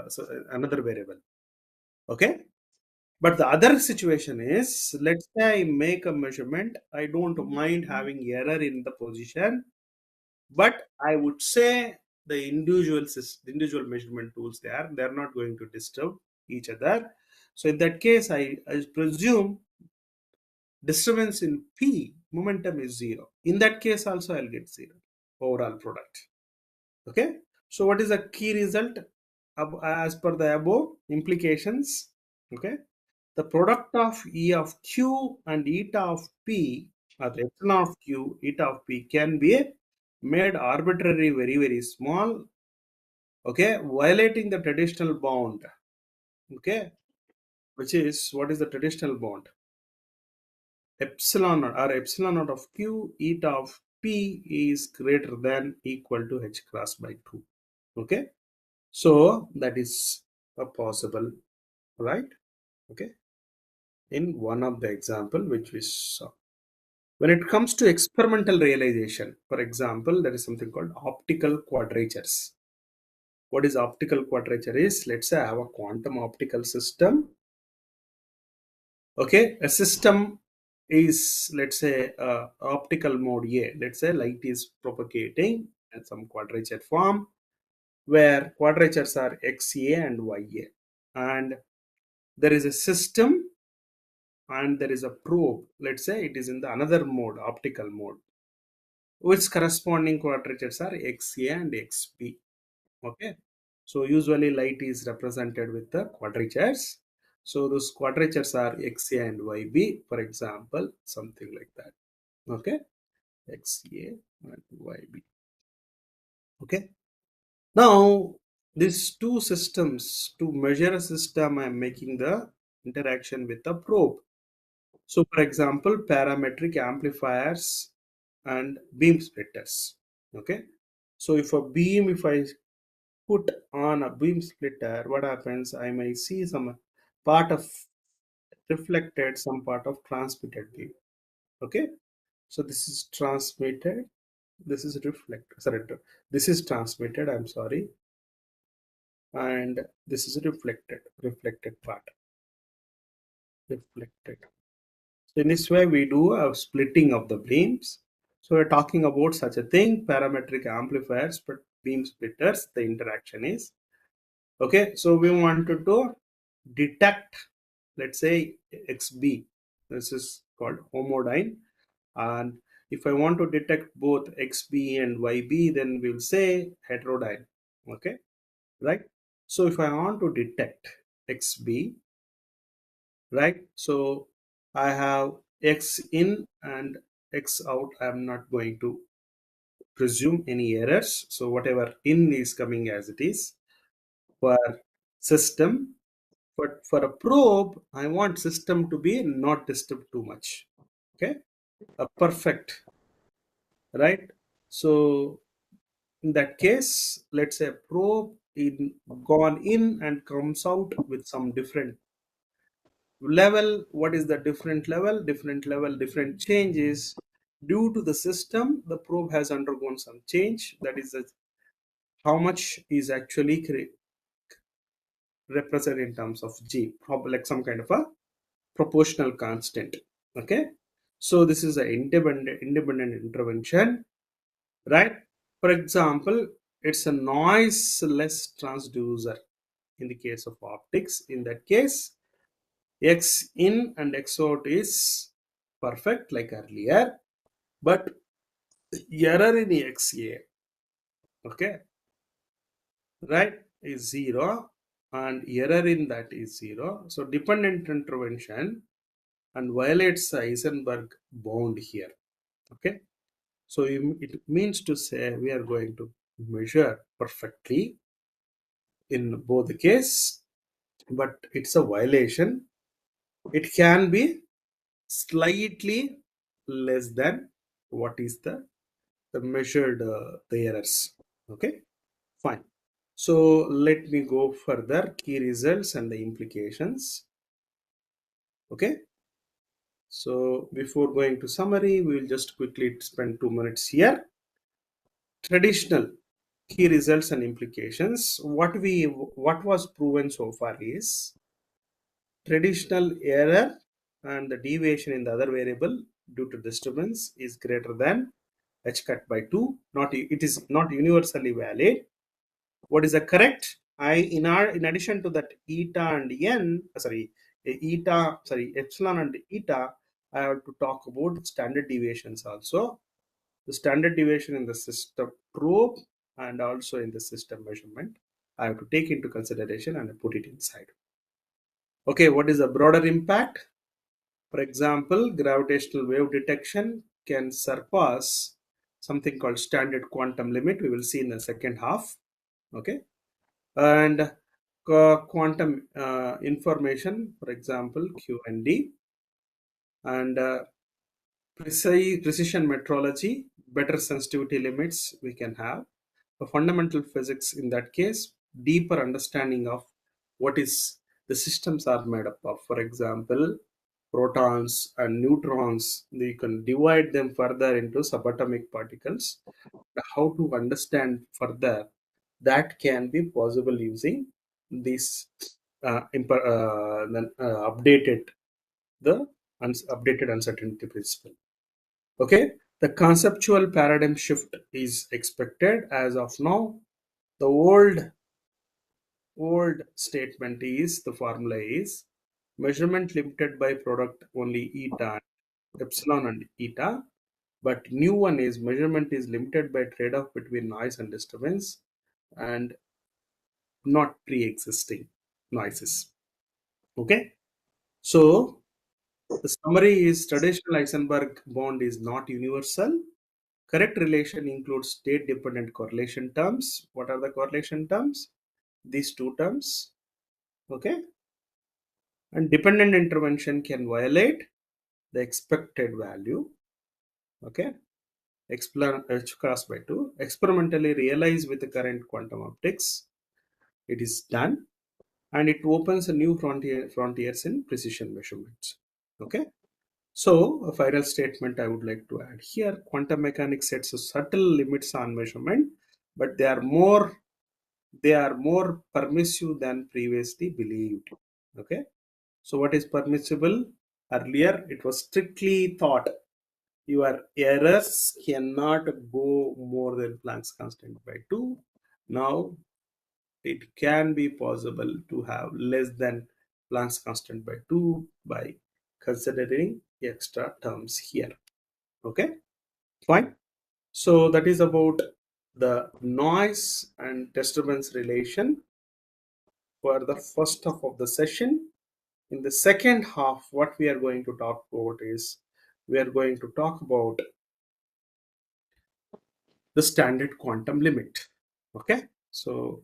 so another variable. Okay. But the other situation is, let's say I make a measurement, I don't mind having error in the position, but I would say the individual measurement tools they're not going to disturb each other. So in that case, I presume disturbance in P momentum is zero. In that case also I'll get zero overall product. Okay. So what is the key result as per the above implications? Okay. The product of E of Q and eta of P, or the epsilon of Q, eta of P can be made arbitrary very small, okay, violating the traditional bound, okay, which is what is the traditional bond? Epsilon or epsilon naught of Q, eta of P is greater than equal to h cross by 2. Okay, so that is a possible, right? Okay, in one of the example which we saw. When it comes to experimental realization, for example, there is something called optical quadratures. What is optical quadrature is, let's say I have a quantum optical system. Okay, a system is, let's say, optical mode A. Let's say light is propagating in some quadrature form where quadratures are XA and YA. And there is a system and there is a probe. Let's say it is in the another mode, optical mode, which corresponding quadratures are XA and XB. Okay, so usually light is represented with the quadratures. So those quadratures are XA and YB, for example, something like that. Okay, XA and YB. Okay, now these two systems, to measure a system, I'm making the interaction with the probe. So for example, parametric amplifiers and beam splitters. Okay, so if I put on a beam splitter, what happens? I may see some part of reflected, some part of transmitted beam. Okay, so this is transmitted, this is reflected. Sorry, this is transmitted. I'm sorry, and this is reflected part, reflected. So in this way, we do a splitting of the beams. So we're talking about such a thing, parametric amplifiers, but beam splitters. The interaction is okay. So we wanted to detect, let's say, XB. This is called homodyne. And if I want to detect both XB and YB, then we'll say heterodyne. Okay, right? So if I want to detect XB, right? So I have X in and X out. I'm not going to presume any errors. So whatever in is coming as it is for system. But for a probe, I want system to be not disturbed too much. Okay. perfect, right? So in that case, let's say probe in gone in and comes out with some different level. What is the different level? Different level, different changes due to the system. The probe has undergone some change. That is how much is actually represented in terms of G, like some kind of a proportional constant. Okay, so this is an independent intervention, right? For example, it's a noiseless transducer in the case of optics. In that case, X in and X out is perfect like earlier, but error in XA, okay, right, is zero, and error in that is zero. So dependent intervention and violates the Eisenberg bound here. Okay, so it means to say we are going to measure perfectly in both the case, but it's a violation. It can be slightly less than what is the measured the errors. Okay, fine. So let me go further. Key results and the implications. Okay. So before going to summary, we will just quickly spend 2 minutes here. Traditional key results and implications. What was proven so far is traditional error and the deviation in the other variable due to disturbance is greater than h cut by 2. Not it is not universally valid. What is the correct? In addition to that eta and n, epsilon and eta, I have to talk about standard deviations also. The standard deviation in the system probe and also in the system measurement, I have to take into consideration and put it inside. Okay, what is the broader impact? For example, gravitational wave detection can surpass something called standard quantum limit. We will see in the second half. Okay, and quantum information, for example, QND, and precision metrology, better sensitivity limits we can have. The fundamental physics in that case, deeper understanding of what is the systems are made up of. For example, protons and neutrons, you can divide them further into subatomic particles. How to understand further that can be possible using this updated the updated uncertainty principle. Okay, the conceptual paradigm shift is expected as of now. The old statement is the formula is measurement limited by product only eta, epsilon and eta, but new one is measurement is limited by trade-off between noise and disturbance and not pre-existing noises. Okay, so the summary is traditional Eisenberg bond is not universal. Correct relation includes state dependent correlation terms. What are the correlation terms? These two terms. Okay, and dependent intervention can violate the expected value. Okay, explain h cross by 2 experimentally realize with the current quantum optics. It is done, and it opens a new frontiers in precision measurements. Okay, so a final statement I would like to add here: quantum mechanics sets a subtle limits on measurement, but they are more permissive than previously believed. Okay, so what is permissible? Earlier it was strictly thought your errors cannot go more than Planck's constant by 2. Now it can be possible to have less than Planck's constant by 2 by considering extra terms here. Okay, fine. So that is about the noise and disturbance relation for the first half of the session. In the second half, what we are going to talk about is we are going to talk about the standard quantum limit. Okay, so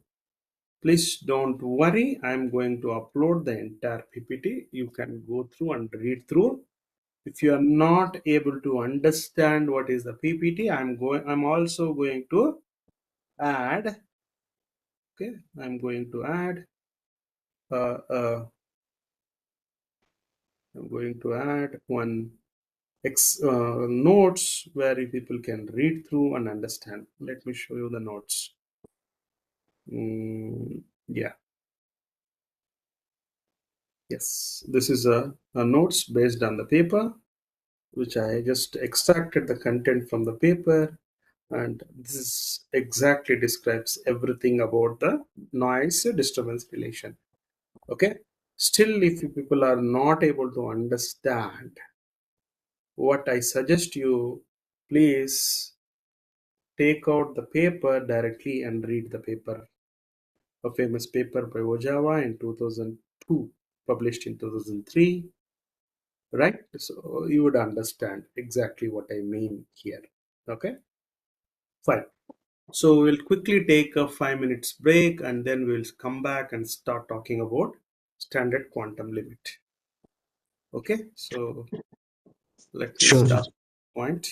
please don't worry. I'm going to upload the entire PPT. You can go through and read through. If you are not able to understand what is the PPT, I'm also going to add, okay, I'm going to add uh, uh, I'm going to add one notes where people can read through and understand. Let me show you the notes. Yeah, yes, this is a notes based on the paper, which I just extracted the content from the paper, and this is exactly describes everything about the noise disturbance relation. Okay, still, if you people are not able to understand, what I suggest you, please take out the paper directly and read the paper, a famous paper by Ojawa in 2002, published in 2003, right? So you would understand exactly what I mean here. Okay, fine. So we'll quickly take a 5 minutes break and then we'll come back and start talking about standard quantum limit. Okay, so let me Sure, sir. start point.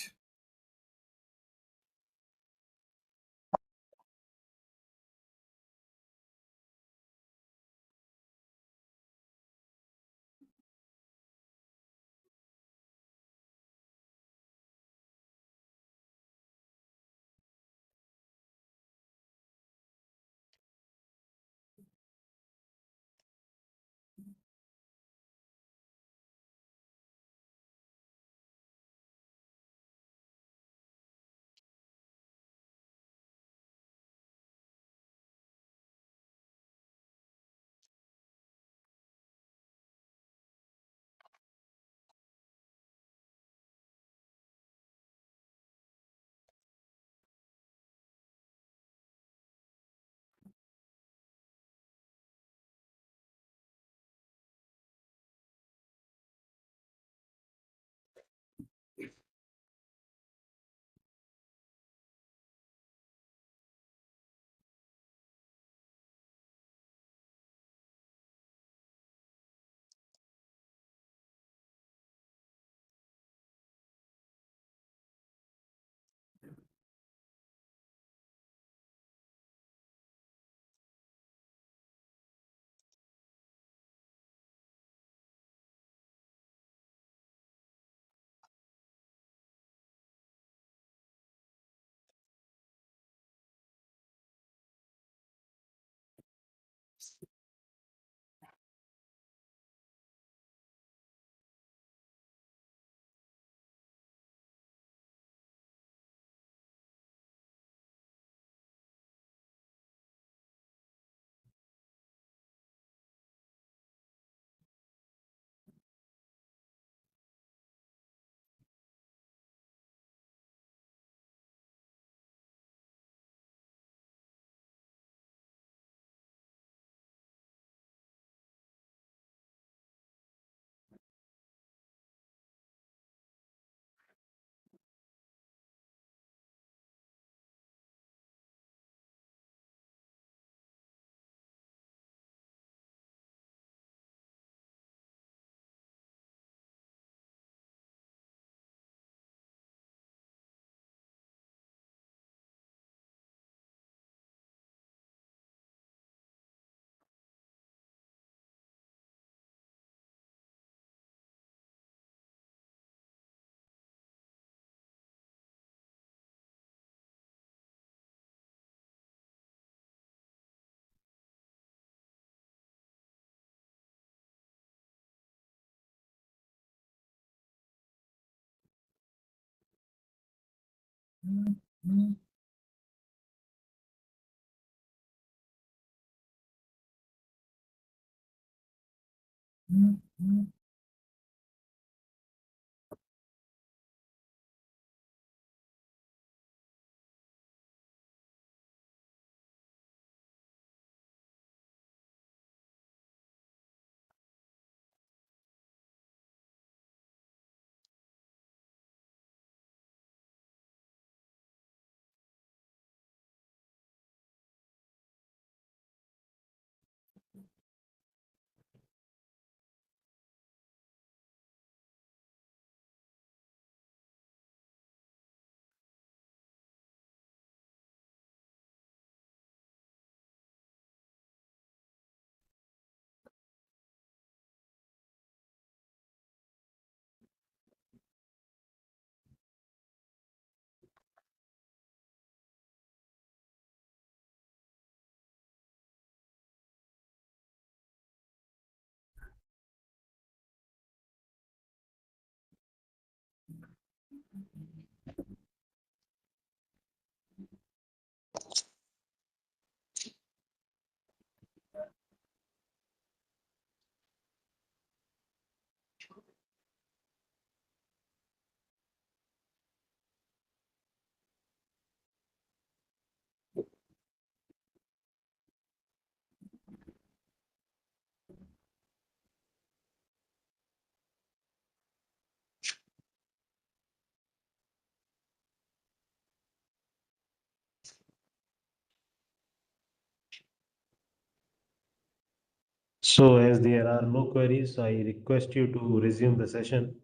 So, as there are no queries, I request you to resume the session.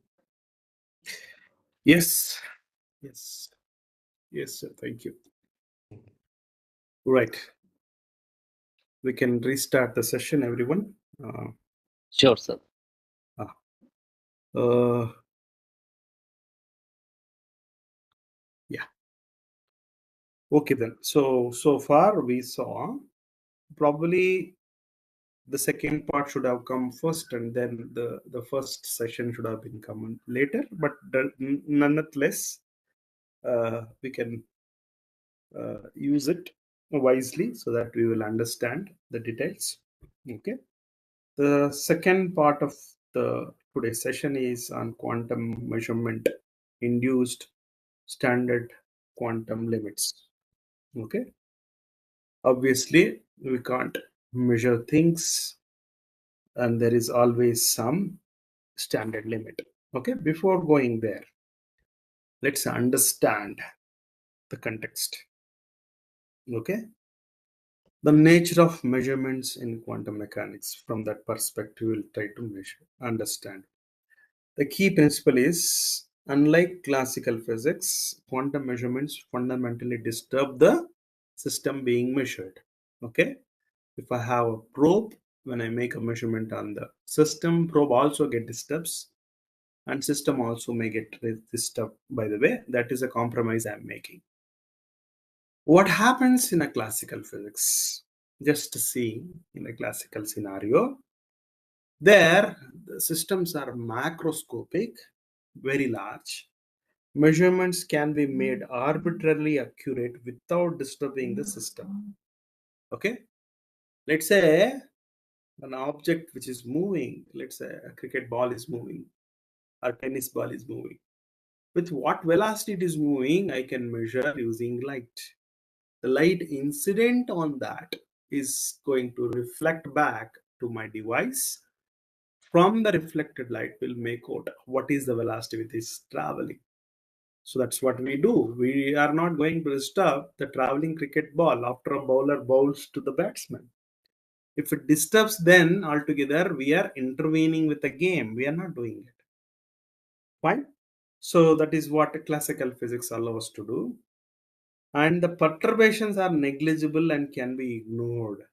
Yes, yes, yes, sir. Thank you. Right. We can restart the session, everyone. Sure, sir. Ah, uh, yeah. Okay, then. So far we saw probably the second part should have come first, and then the first session should have been come later. But nonetheless, we can use it wisely so that we will understand the details. Okay. The second part of the today's session is on quantum measurement induced standard quantum limits. Okay. Obviously, we can't measure things, and there is always some standard limit. Okay. Before going there, let's understand the context. Okay. The nature of measurements in quantum mechanics. From that perspective, we'll try to measure, understand. The key principle is, unlike classical physics, quantum measurements fundamentally disturb the system being measured. Okay? If I have a probe, when I make a measurement on the system, probe also get disturbs, and system also may get disturbed. By the way, that is a compromise I'm making. What happens in a classical physics? Just to see in a classical scenario, there the systems are macroscopic, very large. Measurements can be made arbitrarily accurate without disturbing the system. Okay, let's say an object which is moving, let's say a cricket ball is moving, or tennis ball is moving. With what velocity it is moving, I can measure using light. The light incident on that is going to reflect back to my device. From the reflected light, will make out what is the velocity with is traveling. So that's what we do. We are not going to disturb the traveling cricket ball after a bowler bowls to the batsman. If it disturbs, then altogether we are intervening with the game. We are not doing it. Fine. So that is what classical physics allows us to do. And the perturbations are negligible and can be ignored.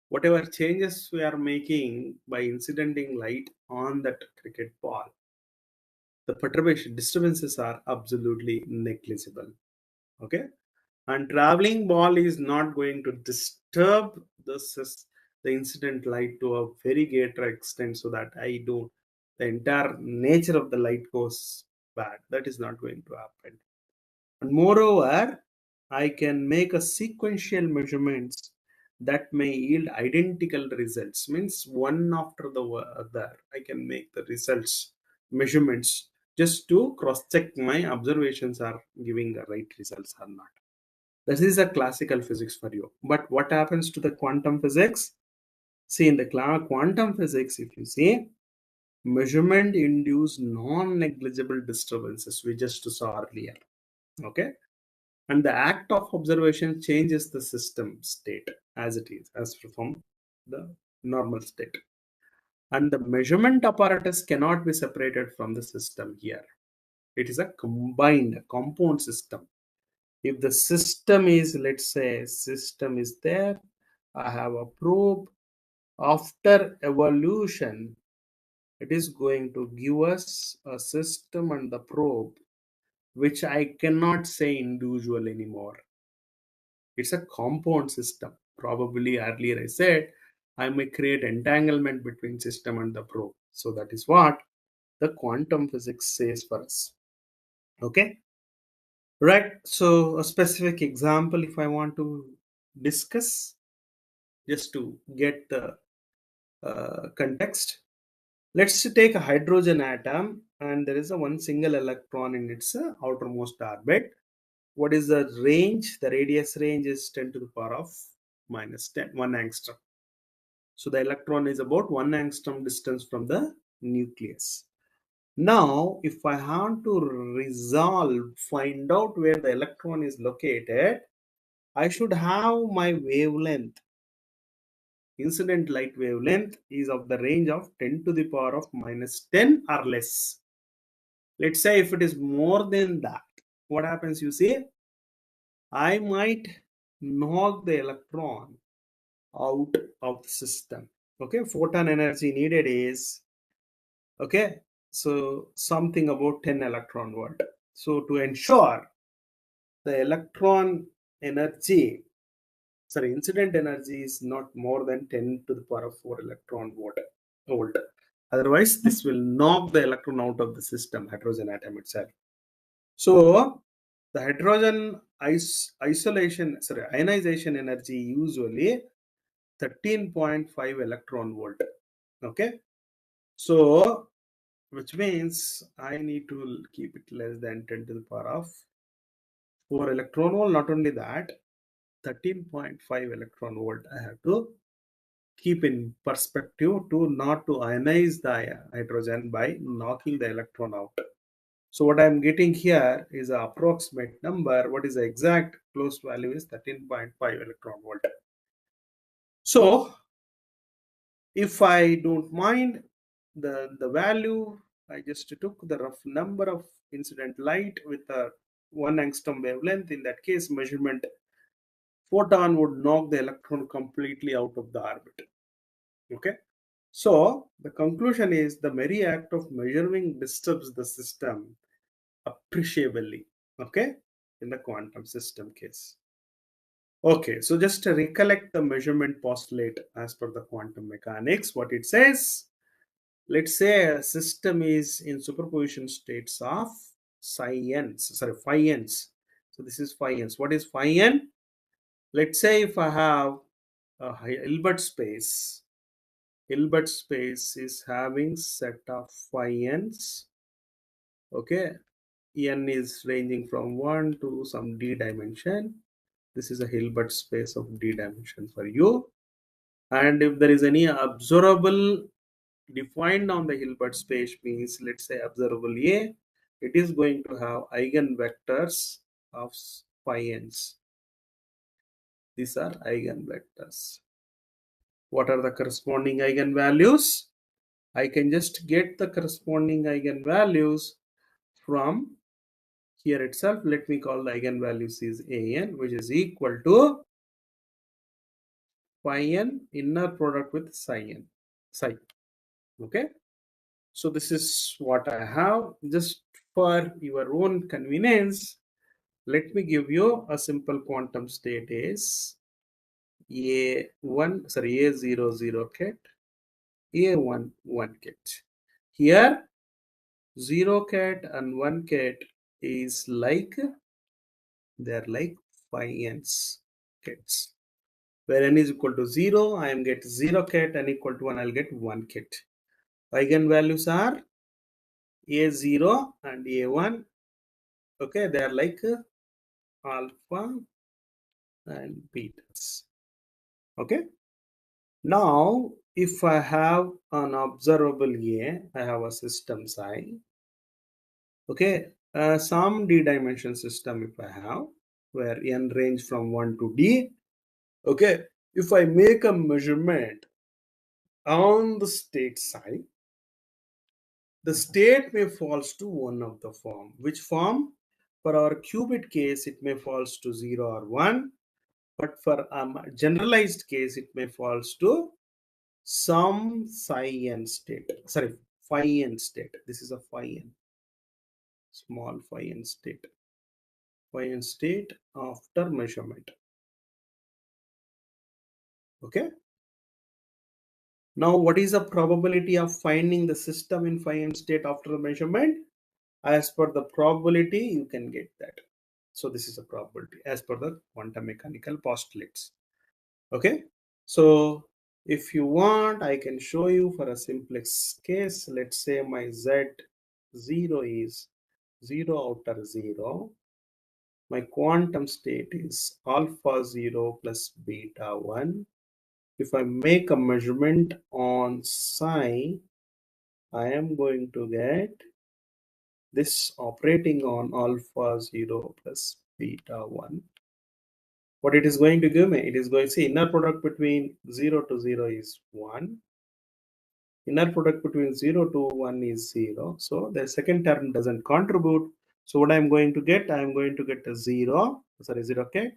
Whatever changes we are making by incidenting light on that cricket ball, the perturbation disturbances are absolutely negligible. Okay. And traveling ball is not going to disturb the incident light to a very greater extent, so that I don't the entire nature of the light goes bad. That is not going to happen. And moreover, I can make a sequential measurements that may yield identical results. Means one after the other, I can make the results measurements just to cross check my observations are giving the right results or not. This is a classical physics for you. But what happens to the quantum physics? See, in the quantum physics, if you see, measurement induce non-negligible disturbances we just saw earlier. Okay. And the act of observation changes the system state as it is, as from the normal state. And the measurement apparatus cannot be separated from the system here. It is a combined compound system. If the system is, let's say system is there, I have a probe. After evolution, it is going to give us a system and the probe, which I cannot say individual anymore. It's a compound system. Probably earlier I said I may create entanglement between system and the probe. So that is what the quantum physics says for us. Okay. Right. So a specific example, if I want to discuss, just to get the context, let's take a hydrogen atom, and there is a one single electron in its outermost orbit. What is the range? The radius range is 10 to the power of minus 10, 1 angstrom. So the electron is about 1 angstrom distance from the nucleus. Now, if I want to find out where the electron is located, I should have my wavelength. incident light wavelength is of the range of 10 to the power of minus 10 or less. Let's say if it is more than that, what happens? You see, I might knock the electron out of the system. Okay, photon energy needed is, okay, so something about 10 electron volt. So to ensure the electron energy, sorry, incident energy is not more than 10 to the power of 4 electron volt. Otherwise, this will knock the electron out of the system, hydrogen atom itself. So the hydrogen ionization energy usually 13.5 electron volt. Okay, so which means I need to keep it less than 10 to the power of 4 electron volt. Not only that, 13.5 electron volt I have to keep in perspective to not to ionize the hydrogen by knocking the electron out. So what I'm getting here is an approximate number. What is the exact close value is 13.5 electron volt. So if I don't mind the value, I just took the rough number of incident light with a 1 angstrom wavelength. In that case, measurement photon would knock the electron completely out of the orbit. Okay. So the conclusion is the very act of measuring disturbs the system appreciably. Okay, in the quantum system case. Okay, so just to recollect the measurement postulate as per the quantum mechanics, what it says, let's say a system is in superposition states of psi n's, sorry, phi n's. So this is phi n's. What is phi n? Let's say if I have a Hilbert space, Hilbert space is having set of phi n's. Okay, n is ranging from 1 to some d dimension. This is a Hilbert space of d dimension for you. And if there is any observable defined on the Hilbert space, means let's say observable A, it is going to have eigenvectors of phi n's. These are eigenvectors. What are the corresponding eigenvalues? I can just get the corresponding eigenvalues from here itself. Let me call the eigenvalues is an, which is equal to phi n inner product with psi. Okay, so this is what I have. Just for your own convenience, let me give you a simple quantum state is A0 ket, A1 1 ket. Here 0 ket and 1 ket is like, they're like phi n's kets. Where n is equal to 0, I am get 0 ket, n equal to 1, I'll get 1 ket. Eigenvalues are A0 and A1. Okay, they are like alpha and betas. Okay, now if I have an observable A, I have a system psi. Okay, some d dimension system if I have, where n range from 1 to d. Okay, if I make a measurement on the state psi, the state may falls to one of the form. Which form? For our qubit case, it may falls to 0 or 1. But for generalized case, it may falls to some psi n state. Sorry, phi n state. This is a phi n, small phi n state. Phi n state after measurement. Okay. Now, what is the probability of finding the system in phi n state after the measurement? As per the probability, you can get that. So this is a probability as per the quantum mechanical postulates. Okay, so if you want, I can show you for a simplex case. Let's say my Z0 is 0 outer 0. My quantum state is alpha 0 plus beta 1. If I make a measurement on psi, I am going to get this operating on alpha 0 plus beta 1. What it is going to give me? It is going to see inner product between 0 to 0 is 1. Inner product between 0 to 1 is 0. So the second term doesn't contribute. So what I'm going to get? I'm going to get a 0. Sorry, 0 ket.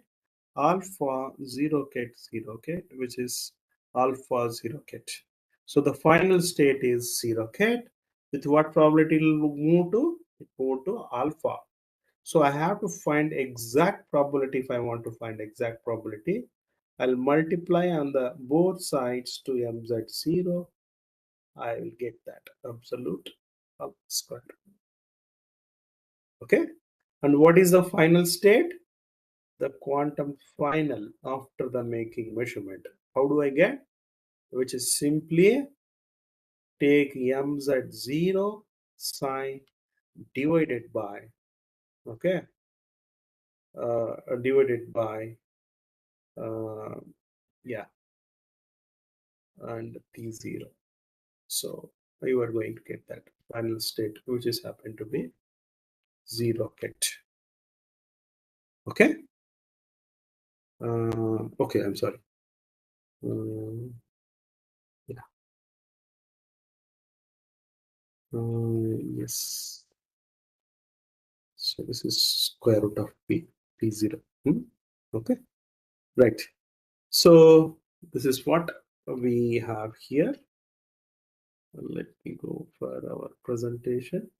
Alpha 0 ket 0 ket, which is alpha 0 ket. So the final state is 0 ket. With what probability it will move to? It move to alpha. So I have to find exact probability. If I want to find exact probability, I'll multiply on the both sides to mz0. I will get that absolute square. Okay. And what is the final state? The quantum final after the making measurement. How do I get? Which is simply take mz0 psi divided by, okay, divided by, yeah, and T0. So you are going to get that final state, which is happen to be 0 ket. Okay. Okay, I'm sorry. Yeah. Yes. So this is square root of p0. Okay. Right. So this is what we have here. Let me go for our presentation.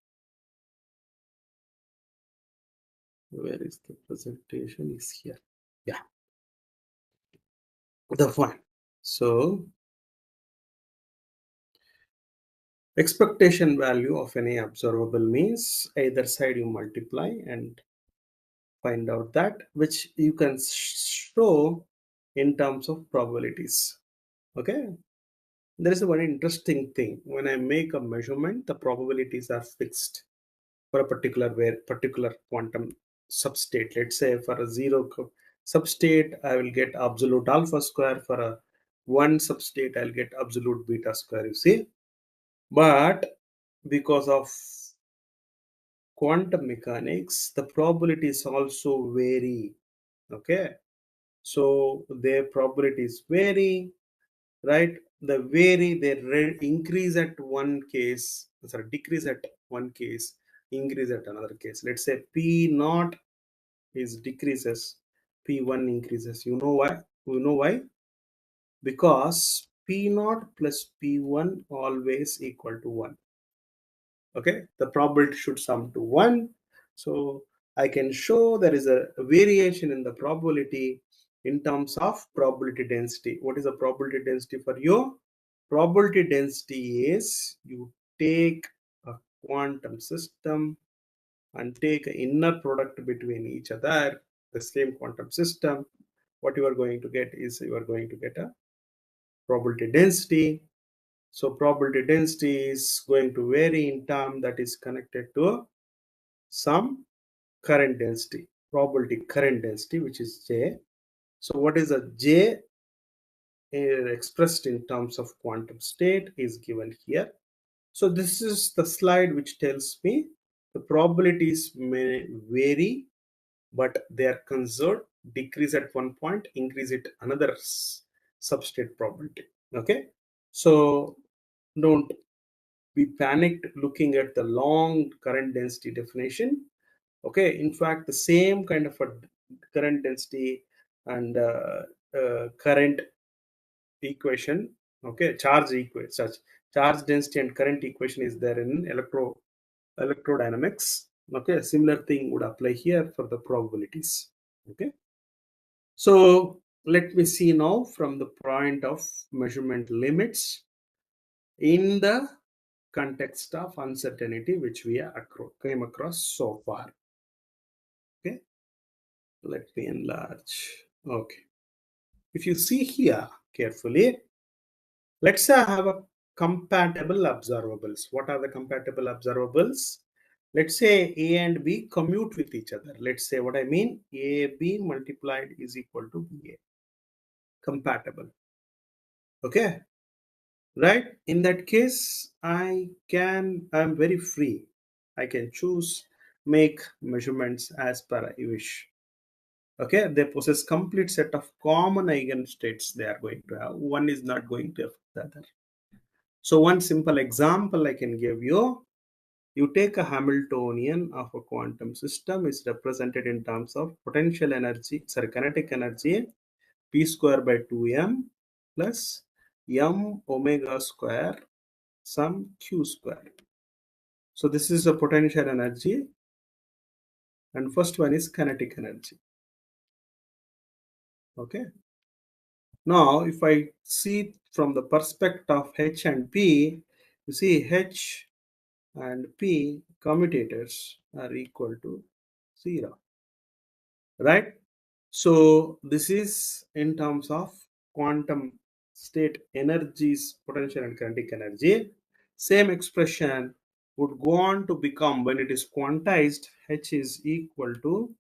Where is the presentation? Is here. Yeah. The one. So expectation value of any observable means either side you multiply and find out that, which you can show in terms of probabilities. Okay. There is a very interesting thing. When I make a measurement, the probabilities are fixed for a particular quantum substate. Let's say for a zero substate, I will get absolute alpha square. For a one substate, I'll get absolute beta square. You see, but because of quantum mechanics, the probabilities also vary. Okay, so their probabilities vary, right? They increase at one case, sorry, decrease at one case, increase at another case. Let's say p naught is decreases, p1 increases. You know why? Because p naught plus p1 always equal to 1. Okay, the probability should sum to 1. So I can show there is a variation in the probability in terms of probability density. What is the probability density for you? Probability density is you take a quantum system and take an inner product between each other, the same quantum system. What you are going to get is you are going to get a probability density. So probability density is going to vary in term that is connected to some current density, probability current density, which is J. So what is a J expressed in terms of quantum state is given here. So this is the slide which tells me the probabilities may vary, but they are conserved, decrease at one point, increase at another substate probability. Okay, so don't be panicked looking at the long current density definition. Okay, in fact, the same kind of a current density and current equation, okay, charge equation, such charge density and current equation is there in electrodynamics. Okay, a similar thing would apply here for the probabilities. Okay, so let me see now from the point of measurement limits in the context of uncertainty which we came across so far. Okay, let me enlarge. Okay, if you see here carefully, let's say I have a compatible observables. What are the compatible observables? Let's say A and B commute with each other. Let's say what I mean, AB multiplied is equal to BA. Compatible. Okay, right? In that case, I'm very free. I can choose, make measurements as per I wish. Okay, they possess complete set of common eigenstates they are going to have. One is not going to affect the other. So one simple example I can give you. You take a Hamiltonian of a quantum system is represented in terms of potential energy, sorry, kinetic energy, p square by 2m plus m omega square some q square. So this is the potential energy, and first one is kinetic energy. Okay. Now, if I see from the perspective of H and P, you see H and P commutators are equal to 0, right? So this is in terms of quantum state energies, potential and kinetic energy. Same expression would go on to become, when it is quantized, H is equal to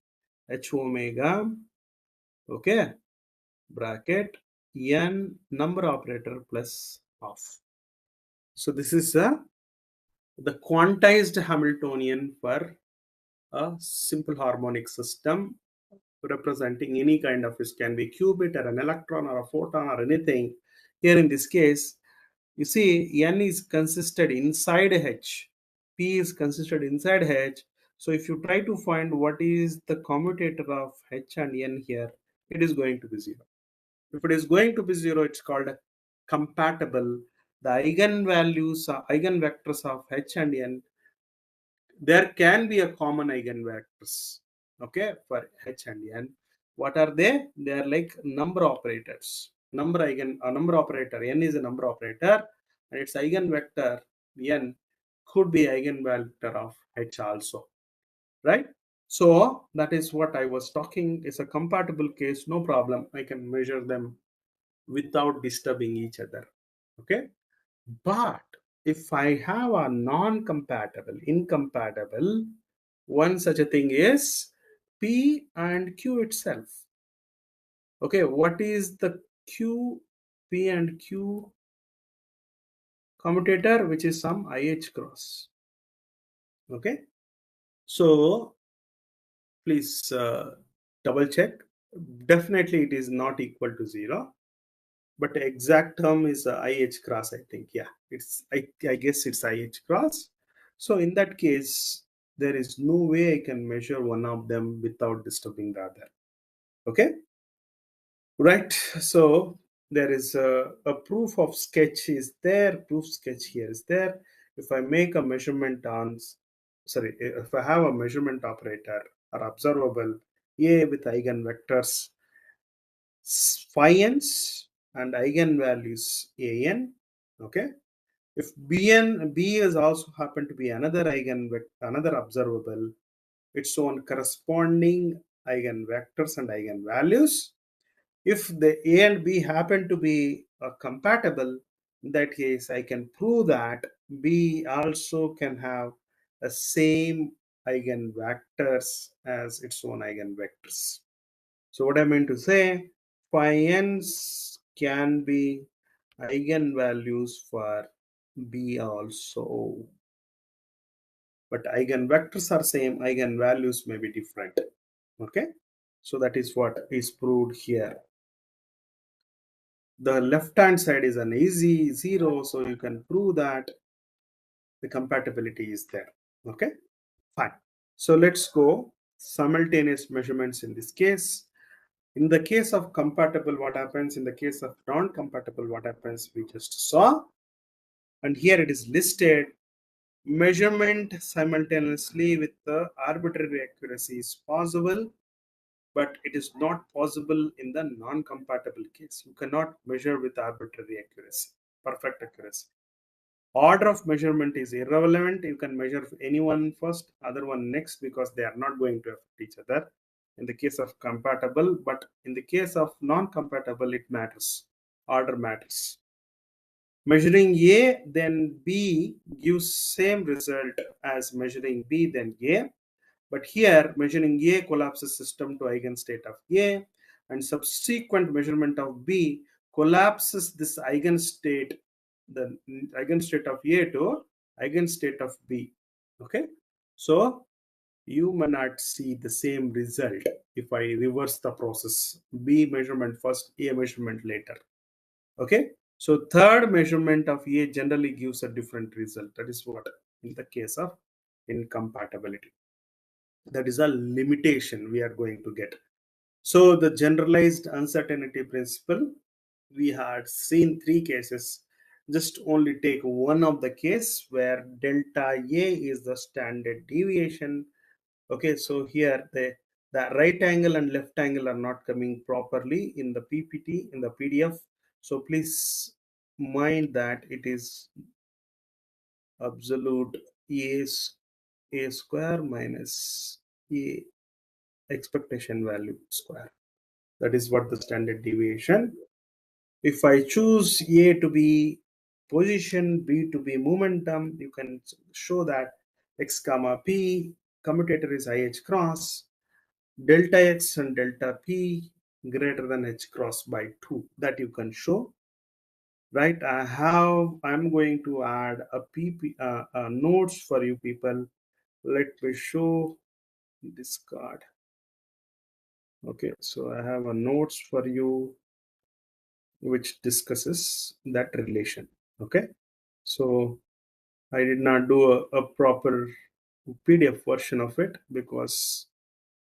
H omega, okay, bracket n number operator plus half. So this is the quantized Hamiltonian for a simple harmonic system representing any kind of, it can be qubit or an electron or a photon or anything. Here in this case, you see n is consisted inside H, p is consisted inside H. So if you try to find what is the commutator of H and n here, it is going to be 0. If it is going to be 0, it's called a compatible. The eigenvalues, eigenvectors of H and n, there can be a common eigenvectors, okay, for H and n. What are they? They are like number operators. Number operator, n is a number operator, and its eigenvector n could be eigenvector of H also, right? So that is what I was talking. Is a compatible case, no problem. I can measure them without disturbing each other, okay. But if I have a non-compatible, incompatible, one such a thing is P and Q itself. Okay, what is the Q, P and Q commutator, which is some IH cross. Okay, so please double check. Definitely it is not equal to 0, but the exact term is IH cross, I think. Yeah, it's I guess it's IH cross. So in that case, there is no way I can measure one of them without disturbing the other. Okay, right. So there is a proof of sketch is there. Proof sketch here is there. If I make a measurement on, sorry, if I have a measurement operator or observable A with eigenvectors phi n's and eigenvalues an, okay. If b is also happen to be another another observable, its own corresponding eigenvectors and eigenvalues. If the a and b happen to be compatible, in that case I can prove that b also can have the same eigenvectors as its own eigenvectors. So what I mean to say, phi n's can be eigenvalues for B also. But eigenvectors are same, eigenvalues may be different. Okay. So that is what is proved here. The left hand side is an easy 0, so you can prove that the compatibility is there. Okay, fine. So let's go simultaneous measurements in this case. In the case of compatible, what happens? In the case of non-compatible, what happens? We just saw. And here it is listed. Measurement simultaneously with the arbitrary accuracy is possible, but it is not possible in the non-compatible case. You cannot measure with arbitrary accuracy, perfect accuracy. Order of measurement is irrelevant. You can measure any one first, other one next, because they are not going to affect each other in the case of compatible. But in the case of non-compatible, it matters. Order matters. Measuring A then B gives same result as measuring B then A. But here measuring A collapses system to eigenstate of A, and subsequent measurement of B collapses this eigenstate, the eigenstate of A to eigenstate of B. Okay, so you may not see the same result if I reverse the process. B measurement first, A measurement later. Okay, so third measurement of A generally gives a different result. That is what in the case of incompatibility. That is a limitation we are going to get. So the generalized uncertainty principle, we had seen three cases. Just only take one of the case where delta A is the standard deviation. Okay, so here the right angle and left angle are not coming properly in the PPT, in the PDF. So please mind that it is absolute A square minus A expectation value square. That is what the standard deviation. If I choose A to be position, B to be momentum, you can show that x comma p commutator is IH cross, delta x and delta p greater than h cross by 2. That you can show, right? I'm going to add a notes for you people. Let me show this card. Okay, so I have a notes for you which discusses that relation. Okay, so I did not do a proper PDF version of it because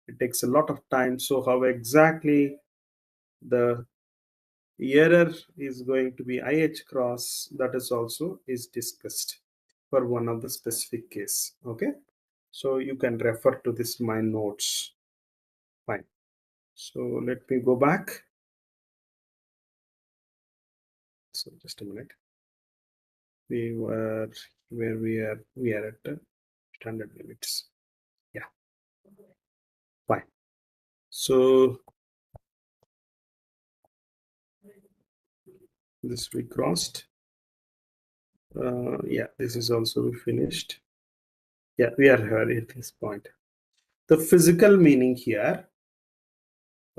it takes a lot of time. So how exactly the error is going to be IH cross, that is also is discussed for one of the specific case. Okay, so you can refer to this my notes. Fine, so let me go back. So just a minute. We were where we are at standard limits. Yeah, fine. So this we crossed. Yeah, this is also finished. Yeah, we are here at this point. The physical meaning here,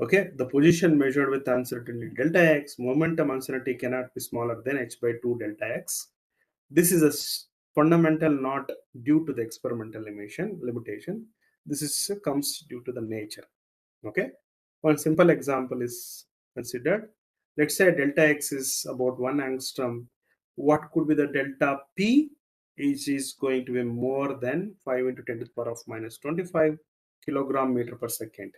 okay, the position measured with uncertainty delta x, momentum uncertainty cannot be smaller than h by 2 delta x. This is a fundamental not due to the experimental limitation. This is comes due to the nature. Okay, one simple example is considered. Let's say delta x is about 1 angstrom. What could be the delta p? Is going to be more than 5 into 10 to the power of minus 25 kilogram meter per second.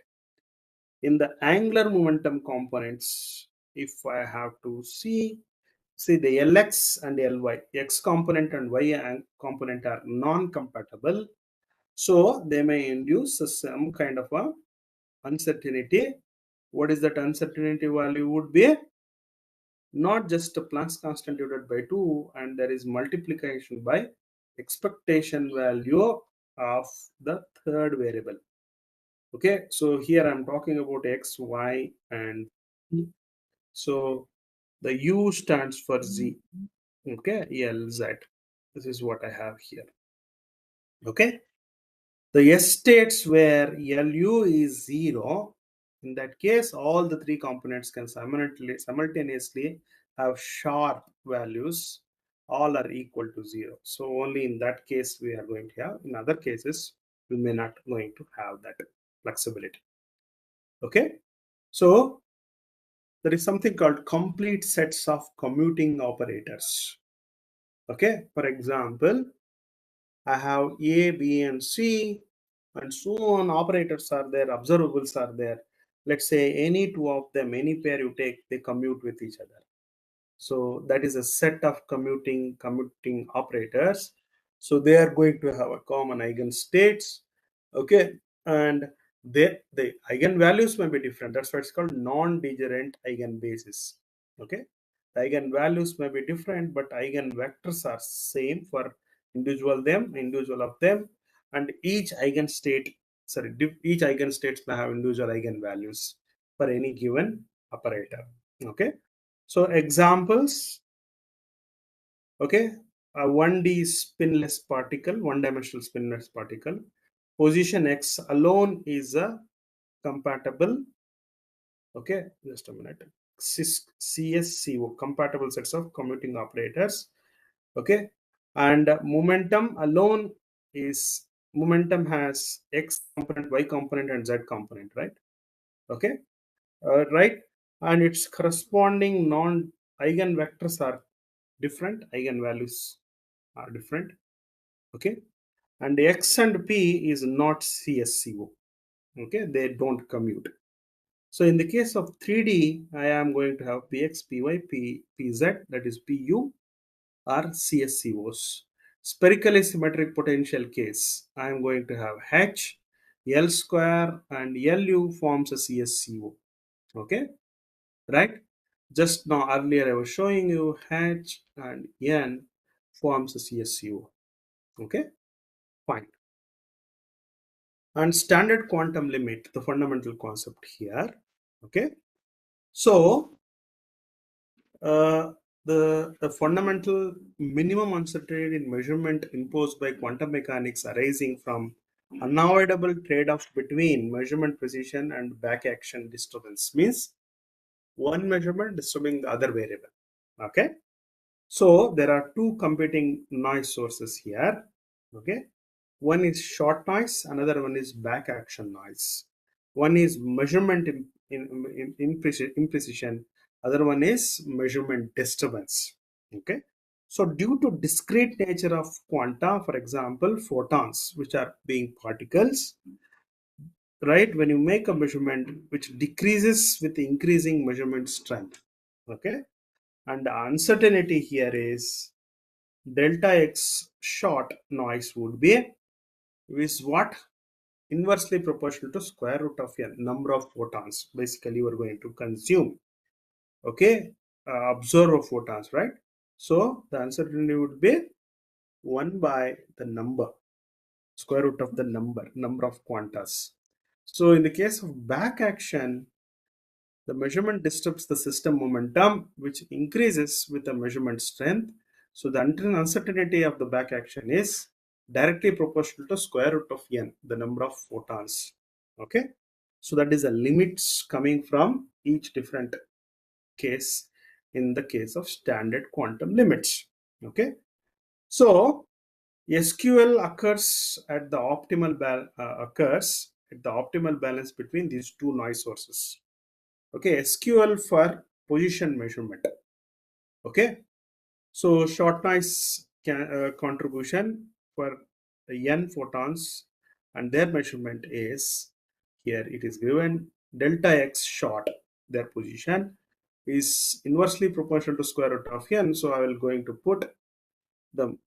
In the angular momentum components, if I have to see the Lx and Ly, x component and y component are non-compatible, so they may induce some kind of a uncertainty. What is that uncertainty value would be? Not just a Planck's constant divided by 2, and there is multiplication by expectation value of the third variable. Okay, so here I'm talking about x, y, and z. So the u stands for z. Okay, Lz. This is what I have here. Okay, the S states where Lu is 0, in that case, all the three components can simultaneously have sharp values. All are equal to 0. So only in that case we are going to have. In other cases, we may not going to have that flexibility. Okay, so there is something called complete sets of commuting operators. Okay, for example, I have A, B, and C, and so on. Operators are there, observables are there. Let's say any two of them, any pair you take, they commute with each other. So that is a set of commuting operators. So they are going to have a common eigenstates. Okay, and the eigenvalues may be different. That's why it's called non-degenerate eigenbasis. Okay, the eigenvalues may be different, but eigenvectors are same for individual of them, and each eigenstate, each eigenstates may have individual eigenvalues for any given operator. Okay, so examples. Okay, a 1D spinless particle, one-dimensional spinless particle, position x alone is a compatible. Okay, just a minute. CSCO, compatible sets of commuting operators. Okay, and momentum alone is momentum has x component, y component, and z component, right? Okay, right, and its corresponding non eigenvectors are different, eigenvalues are different. Okay, and x and p is not CSCO. Okay, they don't commute. So in the case of 3D, I am going to have px, py, pz, that is pu, are CSCOs. Spherically symmetric potential case, I am going to have H, L square, and Lu forms a CSCO. Okay, right? Just now earlier I was showing you H and N forms a CSCO. Okay, fine. And standard quantum limit, the fundamental concept here. Okay, so uh, the fundamental minimum uncertainty in measurement imposed by quantum mechanics arising from unavoidable trade-off between measurement precision and back action disturbance means one measurement disturbing the other variable. Okay, so there are two competing noise sources here. Okay, one is short noise, another one is back action noise. One is measurement imprecision, other one is measurement disturbance. Okay, so due to discrete nature of quanta, for example photons, which are being particles, right, when you make a measurement which decreases with increasing measurement strength. Okay, and the uncertainty here is delta x short noise would be is what, inversely proportional to square root of n, number of photons basically you are going to consume. Okay, absorb of photons, right? So the uncertainty would be 1 by the number, square root of the number of quantas. So in the case of back action, the measurement disturbs the system momentum, which increases with the measurement strength. So the uncertainty of the back action is directly proportional to square root of n, the number of photons. Okay, so that is the limits coming from each different case in the case of standard quantum limits. Okay, so SQL occurs at the optimal balance between these two noise sources. Okay, SQL for position measurement. Okay, so short noise contribution for n photons, and their measurement is, here it is given, delta x short, their position is inversely proportional to square root of n. So I will going to put the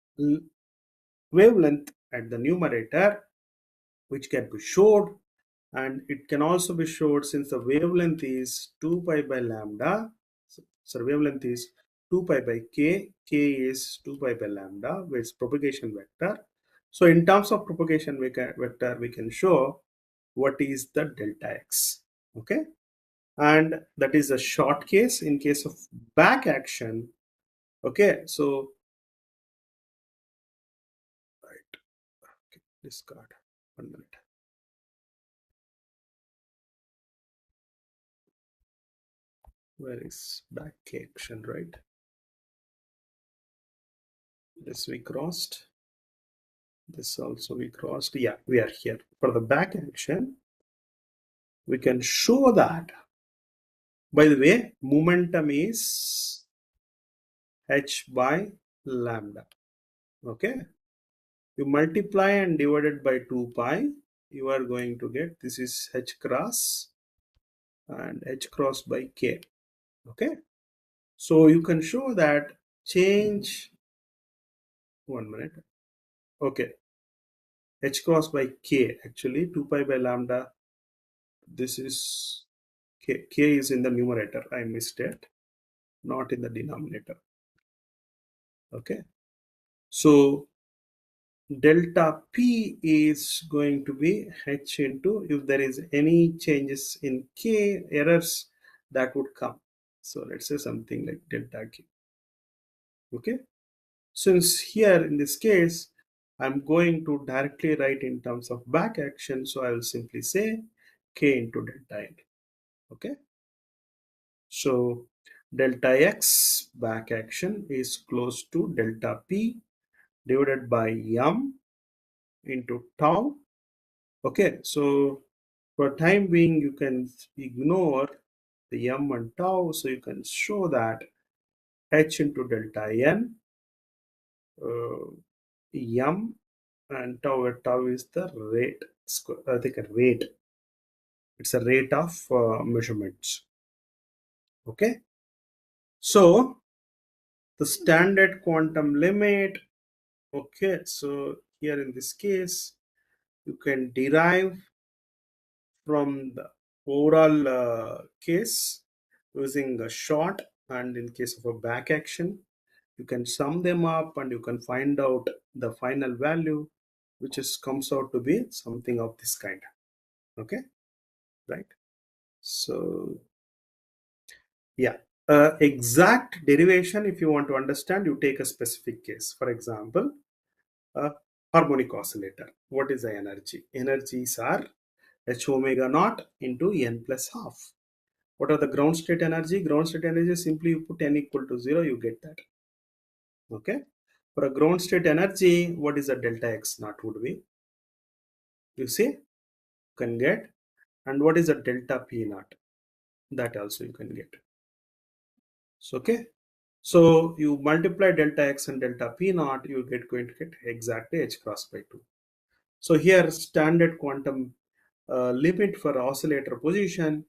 wavelength at the numerator, which can be showed, and it can also be showed since the wavelength is 2 pi by lambda. So wavelength is 2 pi by k is 2 pi by lambda with propagation vector. So in terms of propagation vector, we can show what is the delta x. Okay, and that is a short case. In case of back action, okay, so right, okay, discard 1 minute. Where is back action, right? This we crossed, this also we crossed. Yeah, we are here for the back action. We can show that, by the way, momentum is h by lambda. Okay, you multiply and divide it by 2 pi, you are going to get, this is h cross and h cross by k. Okay, so you can show that change, 1 minute. Okay, h cross by k, actually 2 pi by lambda, this is k is in the numerator, I missed it, not in the denominator. Okay, so delta p is going to be h into, if there is any changes in k, errors that would come. So let's say something like delta k. Okay, since here in this case I'm going to directly write in terms of back action, so I will simply say k into delta n. Okay, so delta x back action is close to delta p divided by m into tau. Okay, so for time being, you can ignore the m and tau, so you can show that h into delta n, m, and tau is the rate, I think a rate. It's a rate of measurements. Okay, so the standard quantum limit. Okay, so here in this case, you can derive from the overall case using a short, and in case of a back action, you can sum them up and you can find out the final value, which is comes out to be something of this kind. Okay, right? So yeah, exact derivation, if you want to understand, you take a specific case. For example, a harmonic oscillator. What is the energy? Energies are h omega naught into n plus half. What are the ground state energy? Ground state energy, simply you put n equal to 0, you get that. Okay. For a ground state energy, what is the delta x naught would be? You see, you can get. And what is the delta p naught? That also you can get. So, okay. So you multiply delta x and delta p naught, you going to get exactly h cross by 2. So here standard quantum limit for oscillator position.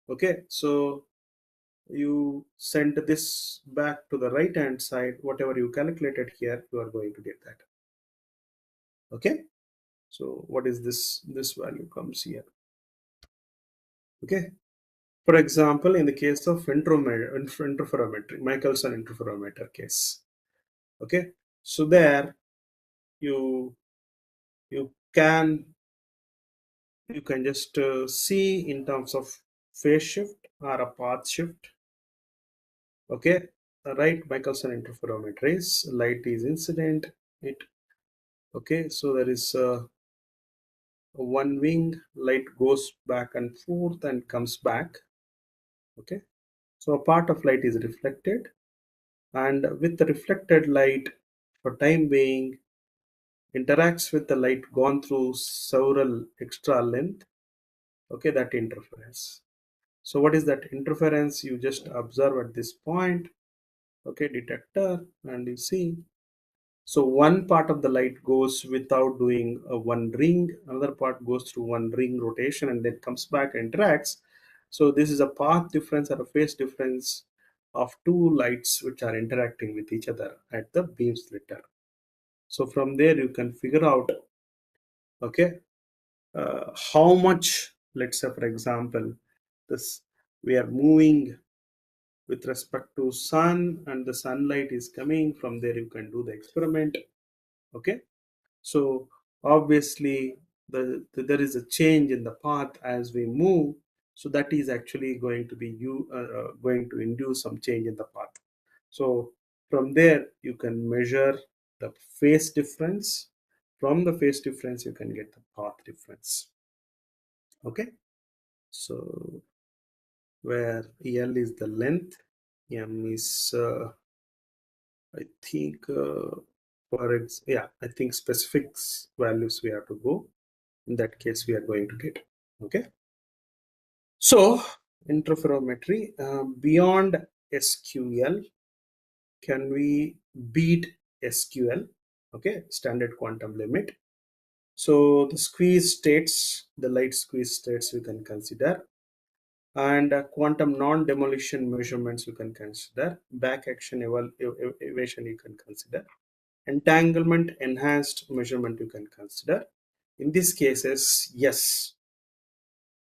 Okay, so you send this back to the right hand side, whatever you calculated here, you are going to get that. Okay, so what is this value comes here. Okay, for example, in the case of interferometry, Michelson interferometer case. Okay, so there you can just see in terms of phase shift or a path shift. Okay, right? Michelson interferometer is light is incident. It okay, so there is one wing, light goes back and forth and comes back. Okay, so a part of light is reflected, and with the reflected light, for time being, interacts with the light gone through several extra length. Okay, that interference. So what is that interference? You just observe at this point. Okay, detector, and you see. So one part of the light goes without doing a one ring, another part goes through one ring rotation and then comes back and interacts. So this is a path difference or a phase difference of two lights which are interacting with each other at the beam splitter. So from there you can figure out, okay, how much, let's say for example, this we are moving with respect to sun and the sunlight is coming. From there you can do the experiment. Okay, so obviously there is a change in the path as we move, so that is actually going to be going to induce some change in the path. So from there you can measure the phase difference. From the phase difference you can get the path difference. Okay, so where L is the length, M is I think I think specifics values we have to go. In that case we are going to get. Okay, so interferometry, beyond SQL, can we beat SQL? Okay, standard quantum limit. So the squeeze states, the light squeeze states we can consider, and quantum non-demolition measurements you can consider, back action evaluation you can consider, entanglement enhanced measurement you can consider. In these cases, yes,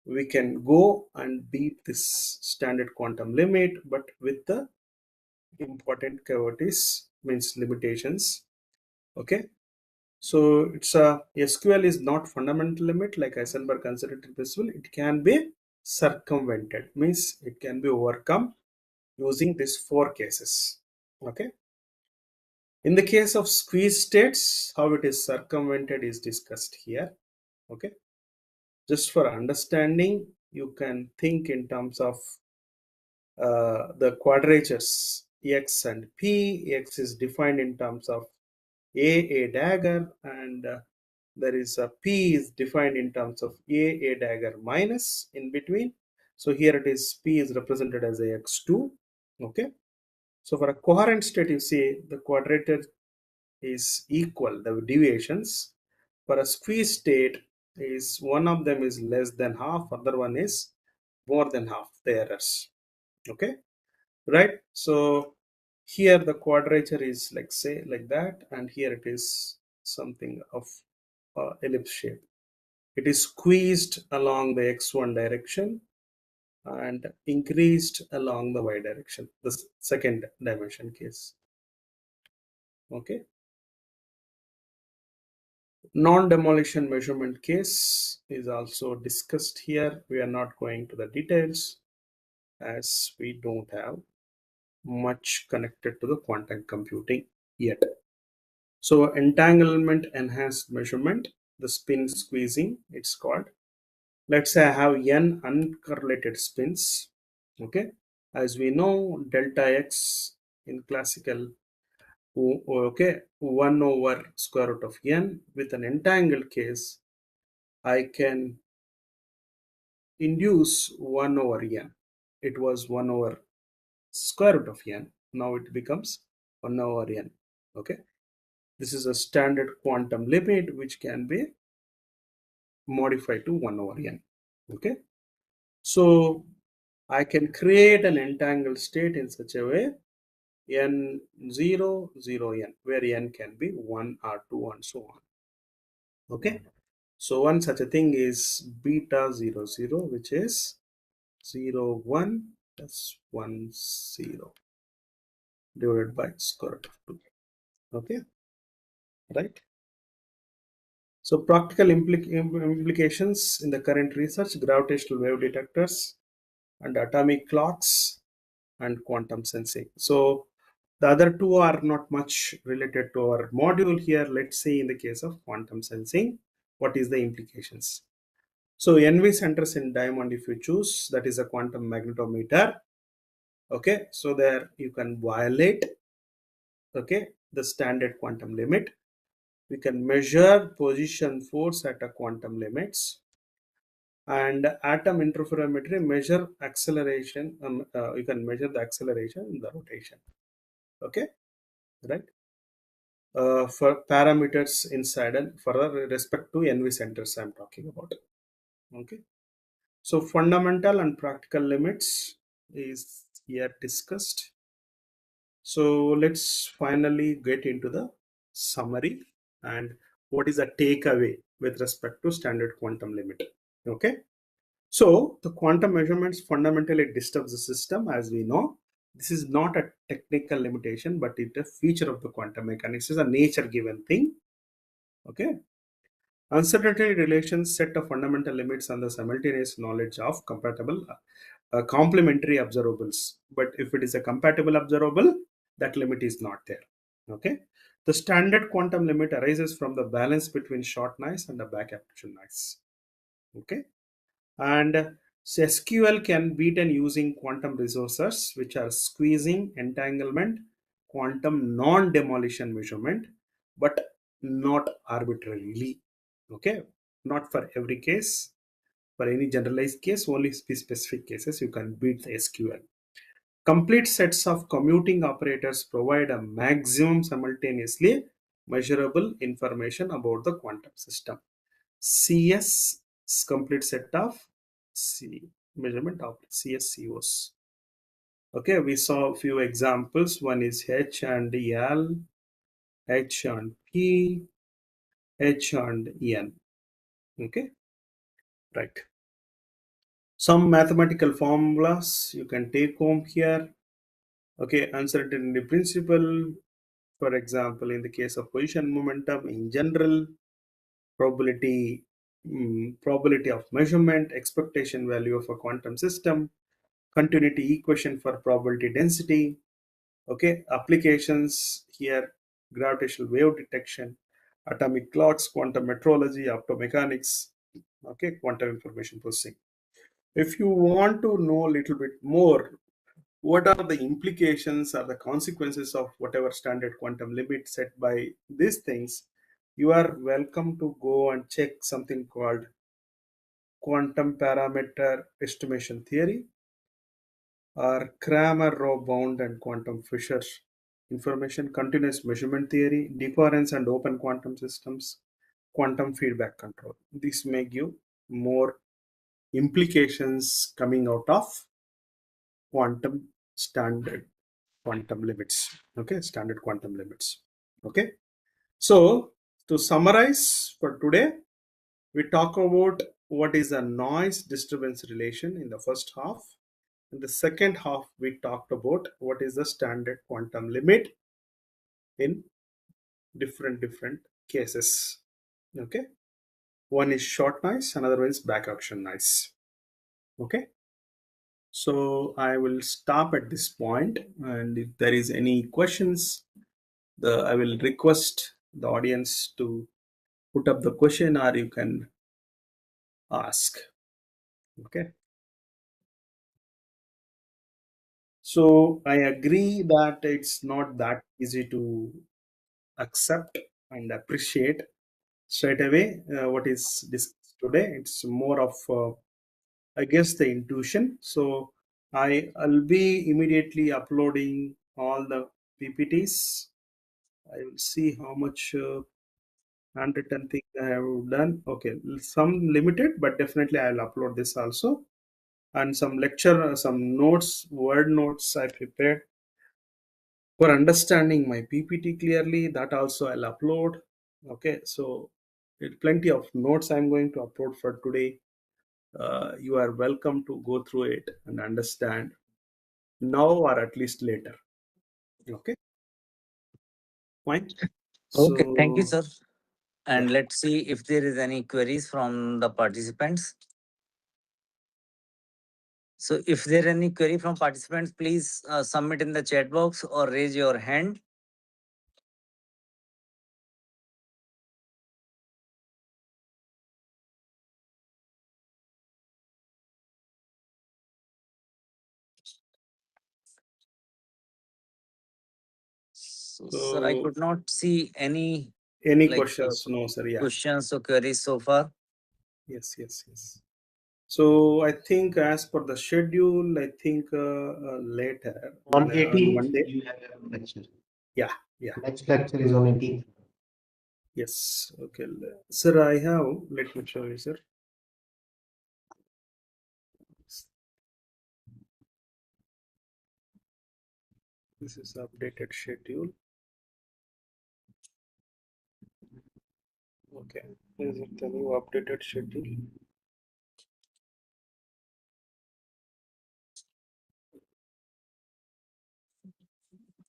we can go and beat this standard quantum limit, but with the important caveats, means limitations. Okay, so it's a SQL is not fundamental limit like Heisenberg considered it possible. It can be circumvented, means it can be overcome using these four cases. Okay, in the case of squeeze states, how it is circumvented is discussed here. Okay, just for understanding, you can think in terms of the quadratures x and p. X is defined in terms of a dagger, and there is a P is defined in terms of A dagger minus in between. So here it is, P is represented as a x2. Okay. So for a coherent state, you see the quadrature is equal, the deviations. For a squeeze state, is one of them is less than half, other one is more than half the errors. Okay, right? So here the quadrature is like, say, like that, and here it is something of ellipse shape. It is squeezed along the x1 direction and increased along the y direction, the second dimension case. Okay. Non-demolition measurement case is also discussed here. We are not going to the details as we don't have much connected to the quantum computing yet. So entanglement enhanced measurement, the spin squeezing, it's called. Let's say I have n uncorrelated spins. Okay, as we know, delta x in classical, okay, 1 over square root of n. With an entangled case, I can induce 1 over n. It was 1 over square root of n. Now it becomes 1 over n. Okay, this is a standard quantum limit which can be modified to 1 over n. Okay, so I can create an entangled state in such a way n 0 0 n, where n can be 1 or 2 and so on. Okay, so one such a thing is beta 0 0, which is 0 1 plus 1 0 divided by square root of 2. Okay, right? So practical implications in the current research: gravitational wave detectors and atomic clocks and quantum sensing. So the other two are not much related to our module here. Let's say in the case of quantum sensing, what is the implications? So NV centers in diamond, if you choose, that is a quantum magnetometer. Okay, so there you can violate, okay, the standard quantum limit. We can measure position force at a quantum limits, and atom interferometry measure acceleration. You can measure the acceleration in the rotation. Okay, right? For parameters inside and for respect to NV centers I'm talking about. Okay, so fundamental and practical limits is here discussed. So let's finally get into the summary and what is the takeaway with respect to standard quantum limit. Okay, so the quantum measurements fundamentally disturbs the system, as we know. This is not a technical limitation, but it's a feature of the quantum mechanics. It's a nature given thing. Okay, uncertainty relations set a fundamental limits on the simultaneous knowledge of compatible complementary observables. But if it is a compatible observable, that limit is not there. Okay, the standard quantum limit arises from the balance between short noise and the back application noise. Okay, and SQL can be done using quantum resources, which are squeezing, entanglement, quantum non-demolition measurement, but not arbitrarily. Okay, not for every case. For any generalized case, only specific cases you can beat the SQL. Complete sets of commuting operators provide a maximum simultaneously measurable information about the quantum system. CS is complete set of measurement of CSCOs. Okay, we saw a few examples. One is H and L, H and P, H and N. Okay, right. Some mathematical formulas you can take home here. Okay, uncertainty principle. For example, in the case of position momentum in general, probability probability of measurement, expectation value of a quantum system, continuity equation for probability density. Okay, applications here: gravitational wave detection, atomic clocks, quantum metrology, optomechanics. Okay, quantum information processing. If you want to know a little bit more, what are the implications or the consequences of whatever standard quantum limit set by these things, you are welcome to go and check something called quantum parameter estimation theory or Kramer-Rao bound and quantum Fisher information continuous measurement theory, decoherence and open quantum systems, quantum feedback control. This may give more implications coming out of quantum standard quantum limits. Okay, standard quantum limits. Okay, so to summarize for today, we talk about what is a noise disturbance relation in the first half. In the second half, we talked about what is the standard quantum limit in different cases. Okay, one is short noise, another one is back action noise. Okay, so I will stop at this point, and if there is any questions, I will request the audience to put up the question, or you can ask. Okay. So I agree that it's not that easy to accept and appreciate straight away what is discussed today. It's more of, I guess, the intuition. So I'll be immediately uploading all the PPTs. I will see how much handwritten thing I have done. Okay, some limited, but definitely I'll upload this also. And some lecture, some notes, word notes I prepared for understanding my PPT clearly. That also I'll upload. Okay, so plenty of notes I'm going to upload for today. You are welcome to go through it and understand now or at least later. Okay, fine. Okay, thank you, So sir. yeah, And let's see if there is any queries from the participants. So if there are any query from participants, please submit in the chat box or raise your hand. So, sir, I so could not see any any like questions? No, sir. Yeah, questions or queries so far. yes. So I think as per the schedule, I think later On on 18th, Monday. you have a lecture. Yeah, yeah. Next lecture is on 18th. Yes. Okay. Sir, I have, let me show you, sir. This is updated schedule. Okay. Is it the new updated schedule?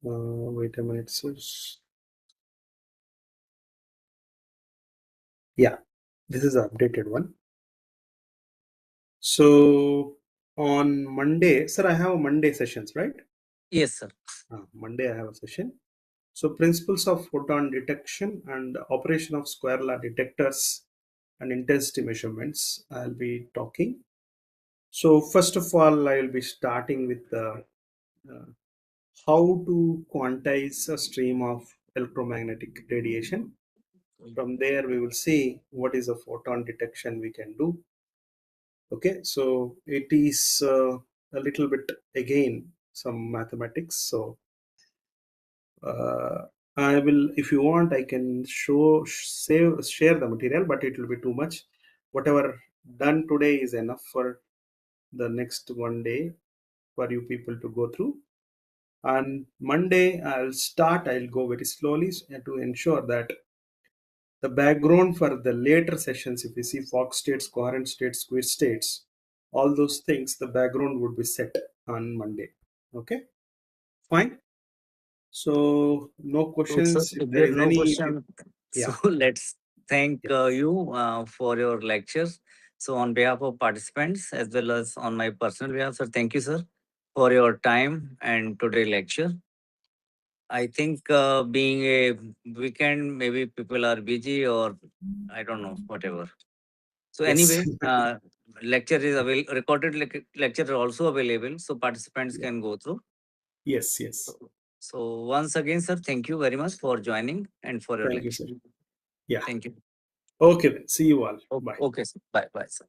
Wait a minute, sir. Yeah, this is the updated one. So on Monday, sir, I have Monday sessions, right? Yes, sir. Monday I have a session. So principles of photon detection and operation of square law detectors and intensity measurements I'll be talking. So first of all, I will be starting with uh, how to quantize a stream of electromagnetic radiation. From there, we will see what is a photon detection we can do. Okay, so it is a little bit again some mathematics. So I will, if you want, I can share the material, but it will be too much. Whatever done today is enough for the next one day for you people to go through. And Monday I'll go very slowly to ensure that the background for the later sessions, if you see Fox states, coherent states, squid states, all those things, the background would be set on Monday. Okay, fine. So no So, sir, questions. If if there there are is no any, question, so yeah, let's thank yeah, you for your lectures. So on behalf of participants as well as on my personal behalf, sir, thank you, sir, for your time and today lecture. I think being a weekend, maybe people are busy or I don't know, whatever. So yes, anyway, lecture is available. Recorded lecture is also available, so participants yeah, can go through. yes. So once again, sir, thank you very much for joining and for your Thank you, sir. lecture. Yeah. Thank you. Okay then. See you all. Bye. Okay, sir. Bye, sir.